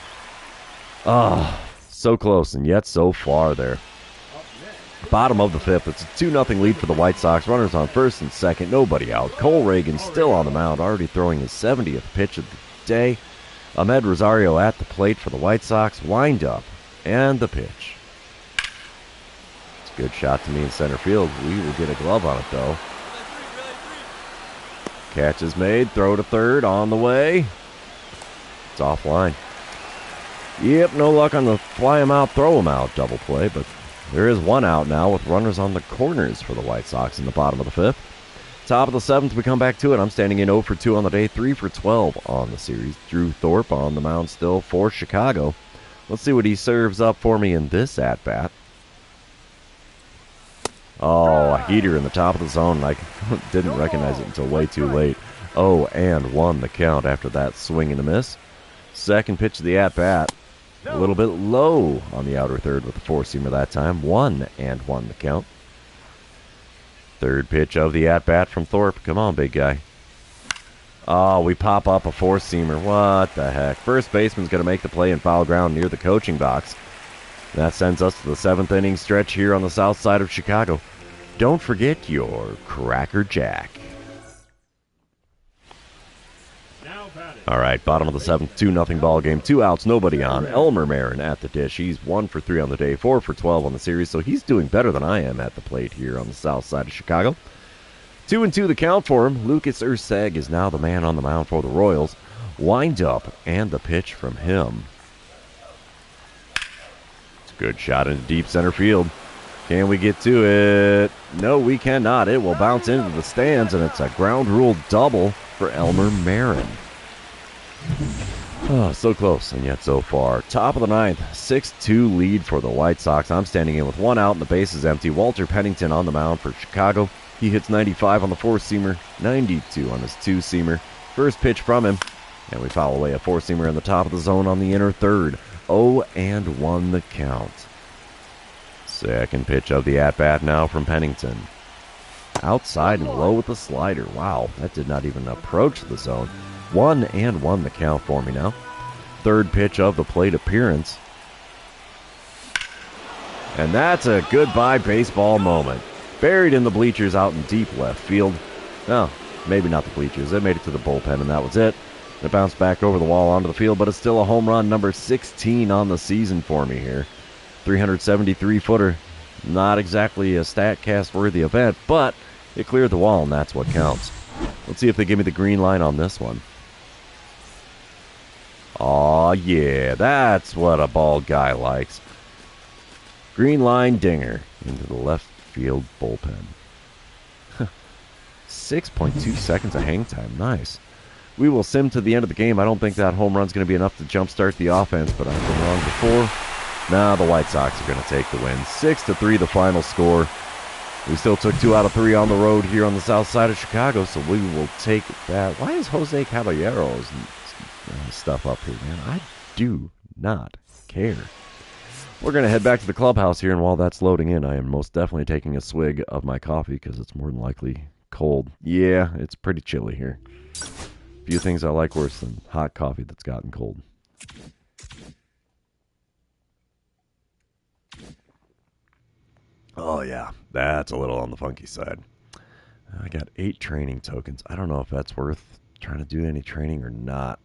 Ah, so close and yet so far there. Bottom of the fifth, it's a 2-0 lead for the White Sox. Runners on first and second, nobody out. Cole Reagan still on the mound, already throwing his 70th pitch of the day. Ahmed Rosario at the plate for the White Sox. Wind up and the pitch. It's a good shot to me in center field. We will get a glove on it, though. Catch is made. Throw to third on the way. It's offline. Yep, no luck on the fly him out, throw him out double play, but there is 1 out now with runners on the corners for the White Sox in the bottom of the fifth. Top of the seventh, we come back to it. I'm standing in 0 for 2 on the day, 3 for 12 on the series. Drew Thorpe on the mound still for Chicago. Let's see what he serves up for me in this at-bat. Oh, a heater in the top of the zone. I didn't recognize it until way too late. 0-1 the count after that swing and a miss. Second pitch of the at-bat. A little bit low on the outer third with the four-seamer that time. 1-1 the count. Third pitch of the at-bat from Thorpe. Come on, big guy. Oh, we pop up a four-seamer. What the heck? First baseman's going to make the play in foul ground near the coaching box. That sends us to the 7th inning stretch here on the south side of Chicago. Don't forget your Cracker Jack. All right, bottom of the 7th, 2-0 ball game. 2 outs, nobody on. Elmer Marin at the dish. He's 1 for 3 on the day, 4 for 12 on the series, so he's doing better than I am at the plate here on the south side of Chicago. 2-2 the count for him. Lucas Urseg is now the man on the mound for the Royals. Wind up and the pitch from him. It's a good shot into deep center field. Can we get to it? No, we cannot. It will bounce into the stands, and it's a ground rule double for Elmer Marin. Oh, so close and yet so far. Top of the 9th, 6-2 lead for the White Sox. I'm standing in with 1 out and the base is empty. Walter Pennington on the mound for Chicago. He hits 95 on the four-seamer, 92 on his two-seamer. First pitch from him, and we foul away a four-seamer in the top of the zone on the inner third. 0-1 the count. Second pitch of the at-bat now from Pennington. Outside and low with the slider. Wow, that did not even approach the zone. 1-1 the count for me now. Third pitch of the plate appearance. And that's a goodbye baseball moment. Buried in the bleachers out in deep left field. No, maybe not the bleachers. It made it to the bullpen, and that was it. It bounced back over the wall onto the field, but it's still a home run, number 16 on the season for me here. 373-footer. Not exactly a StatCast-worthy event, but it cleared the wall, and that's what counts. Let's see if they give me the green line on this one. Aw, yeah, that's what a bald guy likes. Green line dinger into the left field bullpen. 6.2 seconds of hang time. Nice. We will sim to the end of the game. I don't think that home run's going to be enough to jumpstart the offense, but I've been wrong before. Now the White Sox are going to take the win. 6-3 the final score. We still took 2 out of 3 on the road here on the south side of Chicago, so we will take that. Why is Jose Caballero's stuff up here, man? I do not care. We're going to head back to the clubhouse here, and while that's loading in, I am most definitely taking a swig of my coffee because it's more than likely cold. Yeah, it's pretty chilly here. Few things I like worse than hot coffee that's gotten cold. Oh, yeah, that's a little on the funky side. I got 8 training tokens. I don't know if that's worth trying to do any training or not.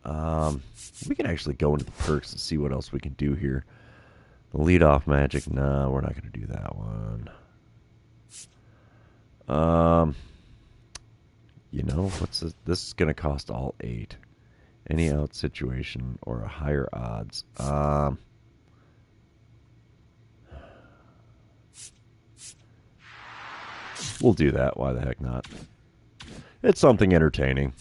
We can actually go into the perks and see what else we can do here. The leadoff magic, no, we're not going to do that one. You know, what's this? This is going to cost all 8. Any out situation or a higher odds. We'll do that. Why the heck not? It's something entertaining.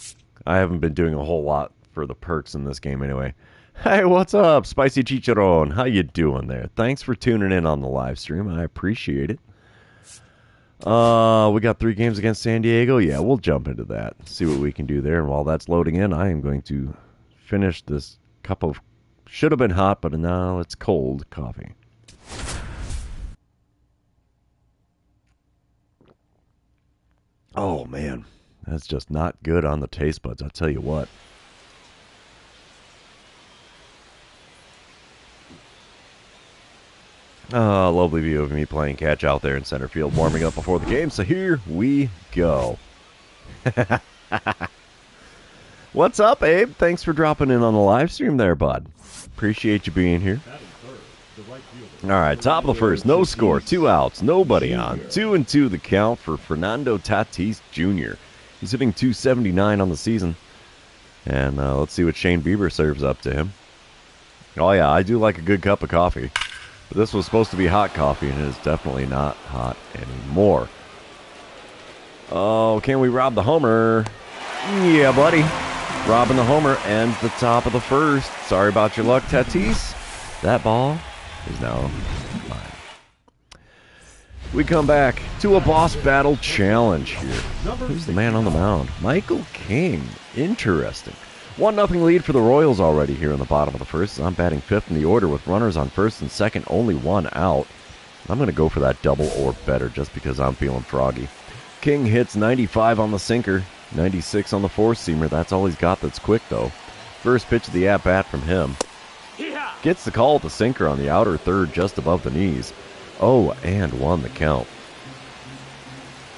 I haven't been doing a whole lot for the perks in this game anyway. Hey, what's up, Spicy Chicharron? How you doing there? Thanks for tuning in on the live stream. I appreciate it. We got 3 games against San Diego. Yeah, we'll jump into that. See what we can do there. And while that's loading in, I am going to finish this cup of should have been hot, but now it's cold coffee. Oh, man. That's just not good on the taste buds, I'll tell you what. Lovely view of me playing catch out there in center field, warming up before the game. So here we go. What's up, Abe? Thanks for dropping in on the live stream there, bud. Appreciate you being here. All right, top of the first, no score, 2 outs, nobody on. 2-2 the count for Fernando Tatis Jr. He's hitting .279 on the season. And let's see what Shane Bieber serves up to him. Oh, yeah, I do like a good cup of coffee. But this was supposed to be hot coffee, and it is definitely not hot anymore. Oh, can we rob the homer? Yeah, buddy. Robbing the homer ends the top of the first. Sorry about your luck, Tatis. That ball is now mine. We come back to a boss battle challenge here. Who's the man on the mound? Michael King. Interesting. 1-0 lead for the Royals already here in the bottom of the first. I'm batting 5th in the order with runners on first and second, only 1 out. I'm going to go for that double or better just because I'm feeling froggy. King hits 95 on the sinker, 96 on the four-seamer. That's all he's got that's quick, though. First pitch of the at-bat from him. Gets the call at the sinker on the outer third just above the knees. 0-1 the count.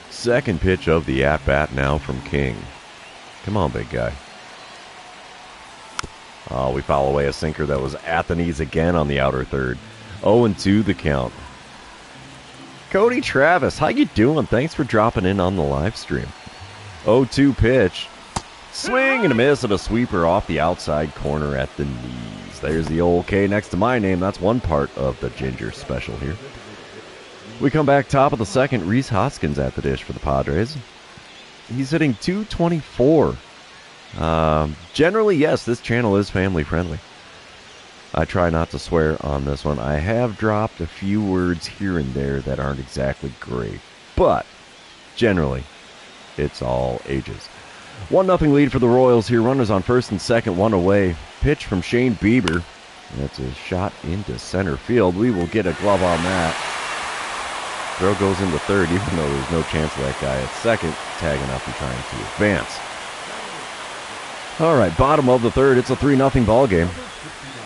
Second pitch of the at-bat now from King. Come on, big guy. Oh, we foul away a sinker that was at the knees again on the outer third. 0-2 the count. Cody Travis, how you doing? Thanks for dropping in on the live stream. 0-2 pitch. Swing and a miss at a sweeper off the outside corner at the knees. There's the old K next to my name. That's one part of the Ginger special here. We come back top of the second. Rhys Hoskins at the dish for the Padres. He's hitting .224. Generally, yes, this channel is family friendly. I try not to swear on this one. I have dropped a few words here and there that aren't exactly great, but generally, it's all ages. 1-0 lead for the Royals here. Runners on first and second, 1 away. Pitch from Shane Bieber. That's a shot into center field. We will get a glove on that. Throw goes into third, even though there's no chance of that guy at second tagging up and trying to advance. All right, bottom of the third. It's a 3-0 ball game.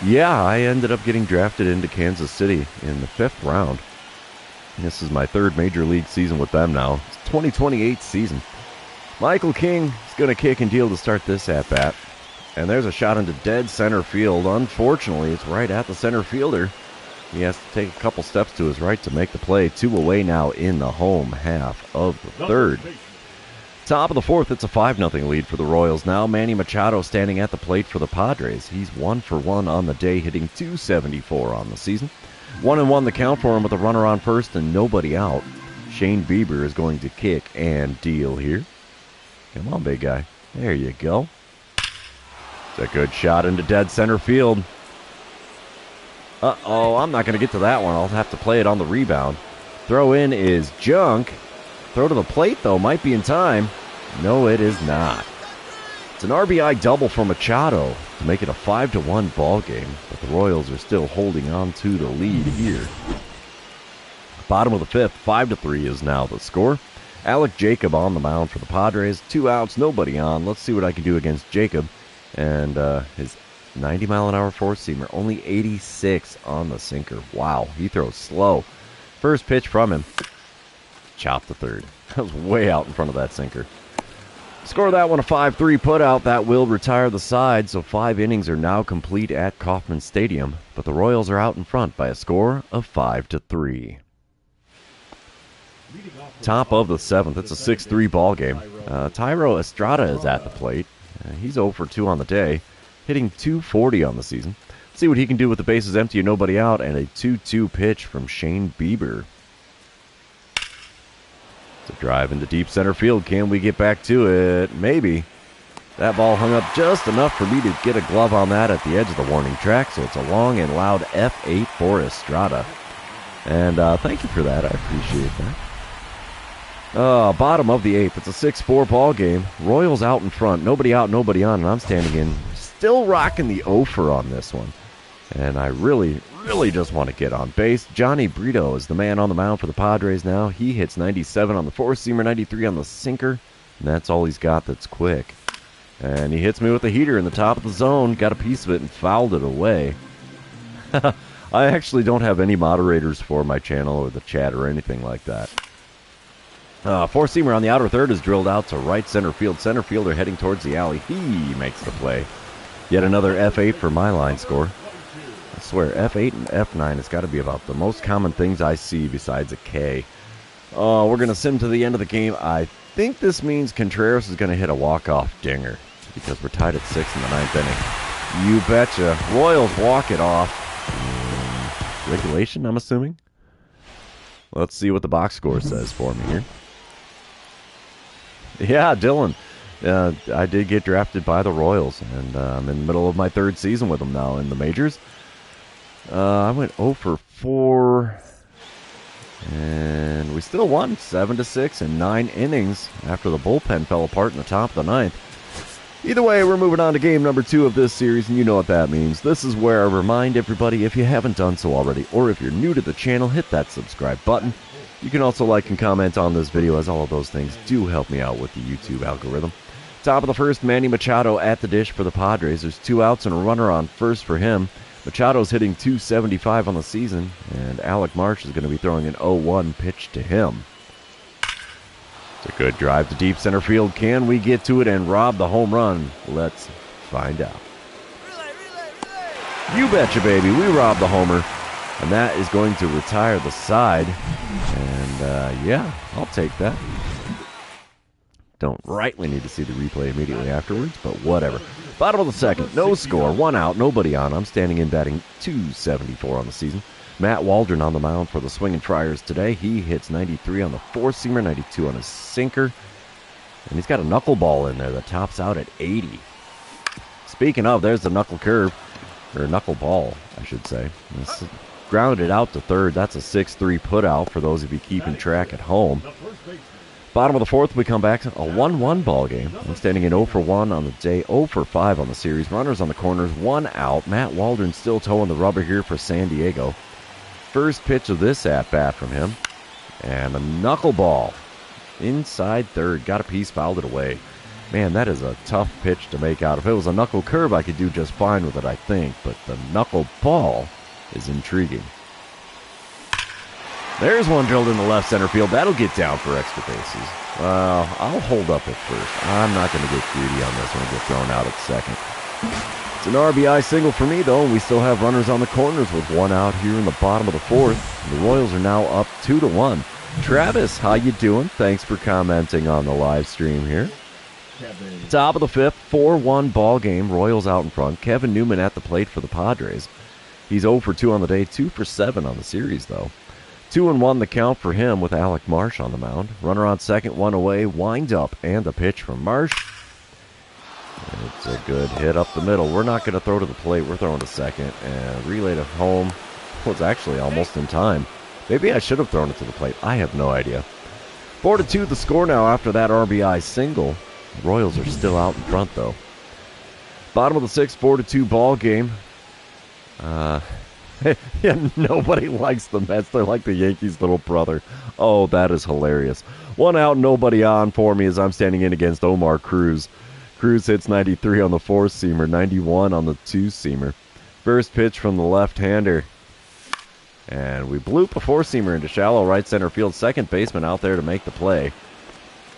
Yeah, I ended up getting drafted into Kansas City in the 5th round. This is my 3rd major league season with them now. It's 2028 season. Michael King is going to kick and deal to start this at-bat. And there's a shot into dead center field. Unfortunately, it's right at the center fielder. He has to take a couple steps to his right to make the play. 2 away now in the home half of the third. Top of the fourth, it's a 5-0 lead for the Royals now. Manny Machado standing at the plate for the Padres. He's 1 for 1 on the day, hitting .274 on the season. 1-1 the count for him with a runner on first and nobody out. Shane Bieber is going to kick and deal here. Come on, big guy. There you go. It's a good shot into dead center field. Uh-oh, I'm not going to get to that one. I'll have to play it on the rebound. Throw in is junk. Throw to the plate, though, might be in time. No, it is not. It's an RBI double for Machado to make it a 5-1 ball game, but the Royals are still holding on to the lead here. Bottom of the fifth, 5-3 is now the score. Alec Jacob on the mound for the Padres. 2 outs, nobody on. Let's see what I can do against Jacob. And his 90-mile-an-hour four-seamer, only 86 on the sinker. Wow, he throws slow. First pitch from him, chopped to third. That was way out in front of that sinker. Score that one a 5-3 putout. That will retire the side, so 5 innings are now complete at Kauffman Stadium, but the Royals are out in front by a score of 5-3. Top of the 7th. It's a 6-3 ball game. Thairo Estrada is at the plate. He's 0 for 2 on the day, hitting .240 on the season. See what he can do with the bases empty and nobody out, and a 2-2 pitch from Shane Bieber. It's a drive into deep center field. Can we get back to it? Maybe. That ball hung up just enough for me to get a glove on that at the edge of the warning track, so it's a long and loud F8 for Estrada. And thank you for that. I appreciate that. Bottom of the 8th. It's a 6-4 ball game. Royals out in front. Nobody out, nobody on, and I'm standing in. Still rocking the offer on this one. And I really just want to get on base. Johnny Brito is the man on the mound for the Padres now. He hits 97 on the four-seamer, 93 on the sinker, and that's all he's got that's quick. And he hits me with a heater in the top of the zone, got a piece of it, and fouled it away. I actually don't have any moderators for my channel or the chat or anything like that. Four-seamer on the outer third is drilled out to right center field. Center fielder heading towards the alley. He makes the play. Yet another F8 for my line score. I swear, F8 and F9 has got to be about the most common things I see besides a K. We're going to sim to the end of the game. I think this means Contreras is going to hit a walk-off dinger because we're tied at 6 in the 9th inning. You betcha. Royals walk it off. Regulation, I'm assuming? Let's see what the box score says for me here. Yeah, Dylan. I did get drafted by the Royals, and I'm in the middle of my 3rd season with them now in the majors. I went 0 for 4, and we still won 7-6 in 9 innings after the bullpen fell apart in the top of the 9th. Either way, we're moving on to game number 2 of this series, and you know what that means. This is where I remind everybody, if you haven't done so already, or if you're new to the channel, hit that subscribe button. You can also like and comment on this video, as all of those things do help me out with the YouTube algorithm. Top of the first, Manny Machado at the dish for the Padres. There's 2 outs and a runner on first for him. Machado's hitting .275 on the season, and Alec Marsh is going to be throwing an 0-1 pitch to him. It's a good drive to deep center field. Can we get to it and rob the home run? Let's find out. You betcha, baby. We robbed the homer, and that is going to retire the side. And, yeah, I'll take that. Don't rightly need to see the replay immediately afterwards, but whatever. Bottom of the 2nd, no score, 1 out, nobody on. I'm standing in batting .274 on the season. Matt Waldron on the mound for the Swingin' Friars today. He hits 93 on the four-seamer, 92 on his sinker. And he's got a knuckleball in there that tops out at 80. Speaking of, there's the knuckle curve, or knuckleball, I should say. It's grounded out to third. That's a 6-3 putout for those of you keeping track at home. Bottom of the 4th, we come back to a 1-1 ball game. I'm standing in 0 for 1 on the day, 0 for 5 on the series. Runners on the corners, 1 out. Matt Waldron still towing the rubber here for San Diego. First pitch of this at-bat from him. And a knuckleball inside third. Got a piece, fouled it away. Man, that is a tough pitch to make out. If it was a knuckle curve, I could do just fine with it, I think. But the knuckleball is intriguing. There's one drilled in the left center field. That'll get down for extra bases. Well, I'll hold up at first. I'm not going to get greedy on this one and get thrown out at second. It's an RBI single for me, though, and we still have runners on the corners with 1 out here in the bottom of the 4th. The Royals are now up 2-1. Travis, how you doing? Thanks for commenting on the live stream here. Top of the 5th, 4-1 ball game. Royals out in front. Kevin Newman at the plate for the Padres. He's 0 for 2 on the day, 2 for 7 on the series, though. 2-1 the count for him with Alec Marsh on the mound. Runner on second, 1 away, wind up, and the pitch from Marsh. It's a good hit up the middle. We're not going to throw to the plate. We're throwing to second, and relay to home. Well, it's actually almost in time. Maybe I should have thrown it to the plate. I have no idea. 4-2 the score now after that RBI single. The Royals are still out in front, though. Bottom of the sixth, 4-2 ball game. Yeah, nobody likes the Mets. They're like the Yankees' little brother. Oh, that is hilarious. One out, nobody on for me as I'm standing in against Omar Cruz. Cruz hits 93 on the four-seamer, 91 on the two-seamer. First pitch from the left-hander. And we bloop a four-seamer into shallow right center field. Second baseman out there to make the play.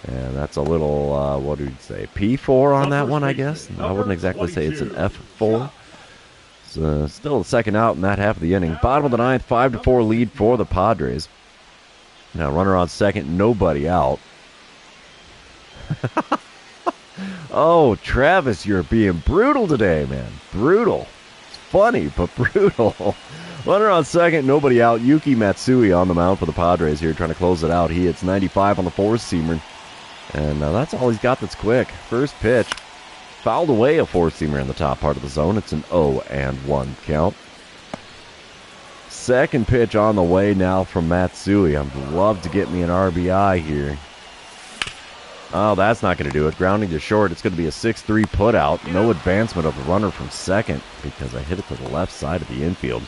And that's a little, what do you say, P4 on that one, I guess? I wouldn't exactly say it's an F4. Still the second out in that half of the inning. Bottom of the ninth, 5-4 lead for the Padres. Now runner on second, nobody out. Oh, Travis, you're being brutal today, man. Brutal. It's funny, but brutal. Runner on second, nobody out. Yuki Matsui on the mound for the Padres here, trying to close it out. He hits 95 on the four-seamer. And that's all he's got that's quick. First pitch. Fouled away a four-seamer in the top part of the zone. It's an 0-1 count. Second pitch on the way now from Matsui. I'd love to get me an RBI here. Oh, that's not going to do it. Grounding to short. It's going to be a 6-3 putout. No advancement of the runner from second because I hit it to the left side of the infield.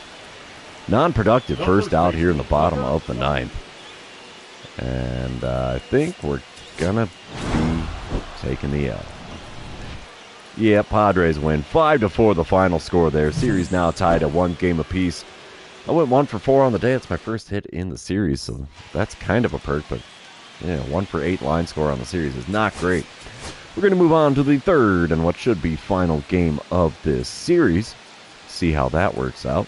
Non-productive first out here in the bottom of the ninth. And I think we're going to be taking the L. Yeah, Padres win. 5-4 the final score there. Series now tied at 1 game apiece. I went 1 for 4 on the day. It's my first hit in the series, so that's kind of a perk, but 1 for 8 line score on the series is not great. We're going to move on to the third and what should be final game of this series. See how that works out.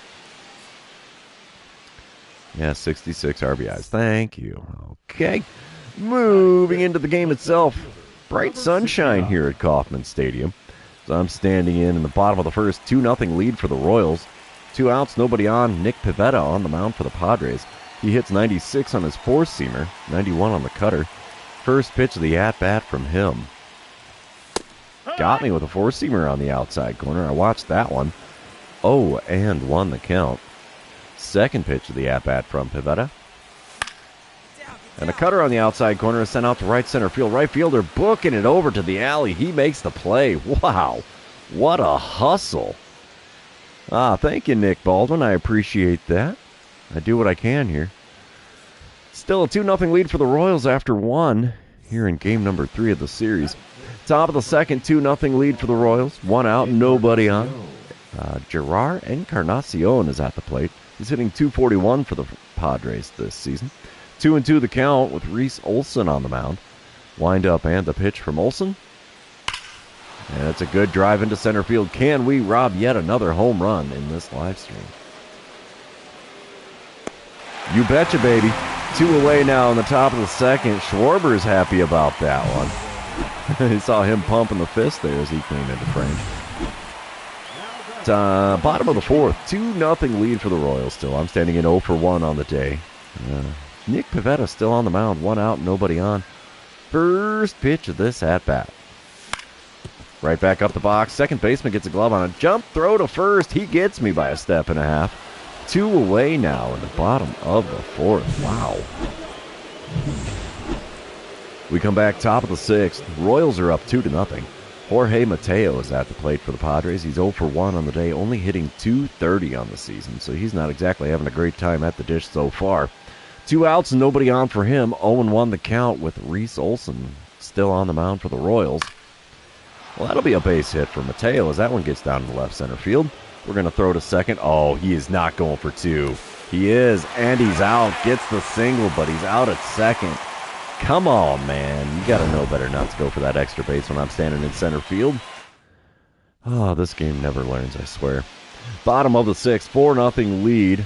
Yeah, 66 RBIs. Thank you. Okay. Moving into the game itself. Bright sunshine here at Kauffman Stadium. So I'm standing in the bottom of the first, 2-0 lead for the Royals. 2 outs, nobody on. Nick Pivetta on the mound for the Padres. He hits 96 on his four-seamer, 91 on the cutter. First pitch of the at-bat from him. Got me with a four-seamer on the outside corner. I watched that one. 0-1 the count. Second pitch of the at-bat from Pivetta. And a cutter on the outside corner is sent out to right center field. Right fielder booking it over to the alley. He makes the play. Wow. What a hustle. Thank you, Nick Baldwin. I appreciate that. I do what I can here. Still a 2-0 lead for the Royals after 1 here in game number 3 of the series. Top of the second, 2-0 lead for the Royals. 1 out, nobody on. Gerard Encarnacion is at the plate. He's hitting .241 for the Padres this season. 2-2 the count with Reese Olson on the mound. Wind up and the pitch from Olson. And it's a good drive into center field. Can we rob yet another home run in this live stream? You betcha, baby. 2 away now in the top of the second. Schwarber's happy about that one. You saw him pumping the fist there as he came into frame. Bottom of the fourth, 2-0 lead for the Royals still. I'm standing in 0 for 1 on the day. Nick Pivetta still on the mound. 1 out, nobody on. First pitch of this at-bat. Right back up the box. Second baseman gets a glove on a jump throw to first. He gets me by a step and a half. 2 away now in the bottom of the fourth. Wow. We come back top of the sixth. Royals are up 2-0. Jorge Mateo is at the plate for the Padres. He's 0 for 1 on the day, only hitting .230 on the season, so he's not exactly having a great time at the dish so far. 2 outs and nobody on for him. 0-1 the count with Reese Olson still on the mound for the Royals. Well, that'll be a base hit for Mateo as that one gets down to the left center field. We're going to throw to second. Oh, he is not going for 2. He is, and he's out. Gets the single, but he's out at second. Come on, man. You got to know better not to go for that extra base when I'm standing in center field. Oh, this game never learns, I swear. Bottom of the sixth, 4-0 lead.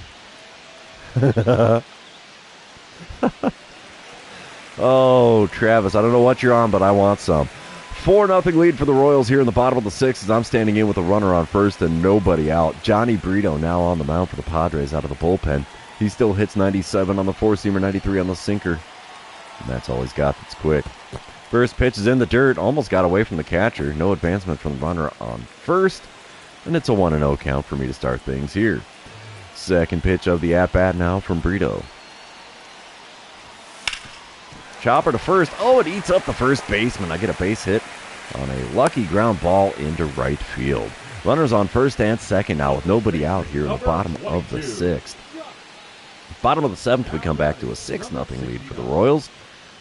Oh, Travis, I don't know what you're on, but I want some. 4-0 lead for the Royals here in the bottom of the sixth as I'm standing in with a runner on first and nobody out. Johnny Brito now on the mound for the Padres out of the bullpen. He still hits 97 on the four-seamer, 93 on the sinker. And that's all he's got that's quick. First pitch is in the dirt. Almost got away from the catcher. No advancement from the runner on first. And it's a 1-0 count for me to start things here. Second pitch of the at-bat now from Brito. Chopper to first. Oh, it eats up the first baseman. I get a base hit on a lucky ground ball into right field. Runners on first and second now with nobody out here in the bottom of the sixth. Bottom of the seventh, we come back to a 6-0 lead for the Royals.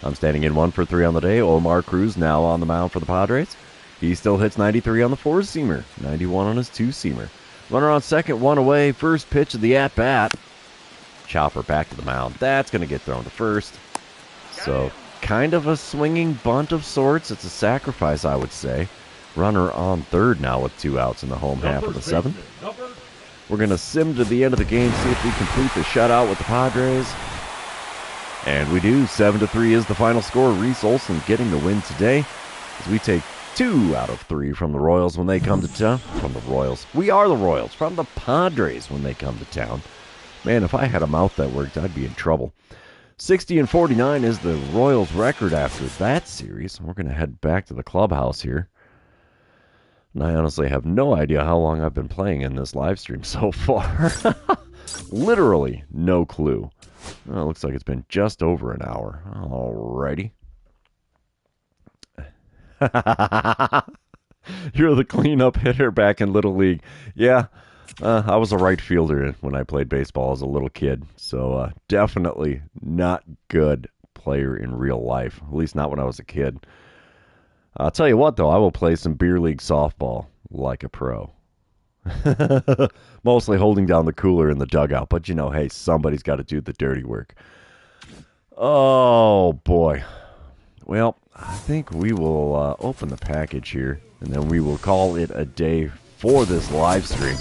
I'm standing in 1 for 3 on the day. Omar Cruz now on the mound for the Padres. He still hits 93 on the 4-seamer, 91 on his 2-seamer. Runner on second, 1 away. First pitch of the at-bat. Chopper back to the mound. That's going to get thrown to first. So, kind of a swinging bunt of sorts. It's a sacrifice, I would say. Runner on third now with 2 outs in the home half of the seventh. We're going to sim to the end of the game, see if we complete the shutout with the Padres. And we do. 7-3 is the final score. Reese Olson getting the win today as we take 2 out of 3 from the Royals when they come to town. From the Royals. We are the Royals. From the Padres when they come to town. Man, if I had a mouth that worked, I'd be in trouble. 60-49 is the Royals' record after that series. We're going to head back to the clubhouse here. And I honestly have no idea how long I've been playing in this live stream so far. Literally no clue. Oh, it looks like it's been just over an hour. Alrighty. You're the cleanup hitter back in Little League. Yeah, I was a right fielder when I played baseball as a little kid. So definitely not good player in real life. At least not when I was a kid. I'll tell you what, though. I will play some beer league softball like a pro. Mostly holding down the cooler in the dugout. But, you know, hey, somebody's got to do the dirty work. Oh, boy. Well, I think we will open the package here, and then we will call it a day for this live stream.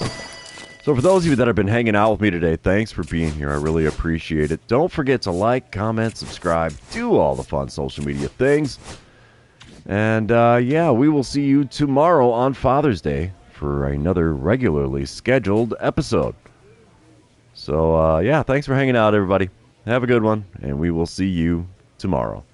So for those of you that have been hanging out with me today, thanks for being here. I really appreciate it. Don't forget to like, comment, subscribe, do all the fun social media things. And, yeah, we will see you tomorrow on Father's Day for another regularly scheduled episode. So, yeah, thanks for hanging out, everybody. Have a good one, and we will see you tomorrow.